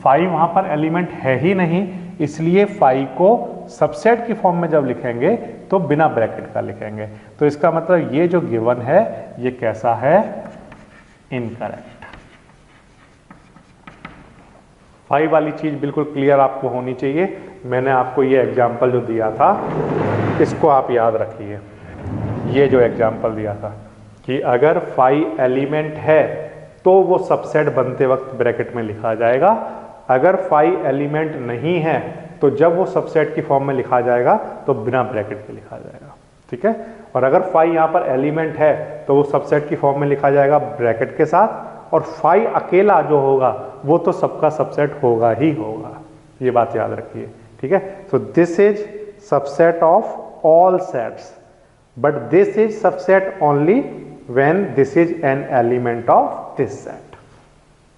5 वहाँ पर एलिमेंट है ही नहीं, इसलिए 5 को सबसेट की फॉर्म में जब लिखेंगे तो बिना ब्रैकेट का लिखेंगे। तो इसका मतलब ये जो गिवन है ये कैसा है? इनकरेक्ट। 5 वाली चीज बिल्कुल क्लियर आपको होनी चाहिए। मैंने आपको ये एग्जाम्पल जो दिया था इसको आप याद रखिए। ये जो एग्जाम्पल दिया था कि अगर 5 एलिमेंट है तो वो सबसेट बनते वक्त ब्रैकेट में लिखा जाएगा। अगर 5 एलिमेंट नहीं है तो जब वो सबसेट की फॉर्म में लिखा जाएगा तो बिना ब्रैकेट के लिखा जाएगा। ठीक है, और अगर 5 यहाँ पर एलिमेंट है तो वो सबसेट की फॉर्म में लिखा जाएगा ब्रैकेट के साथ, और 5 अकेला जो होगा वो तो सबका सबसेट होगा ही होगा। ये बात याद रखिए। ठीक है, so this is subset of all sets, but this is subset only when this is an element of this set.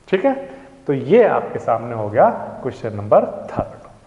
ठीक है, तो ये आपके सामने हो गया क्वेश्चन नंबर 3।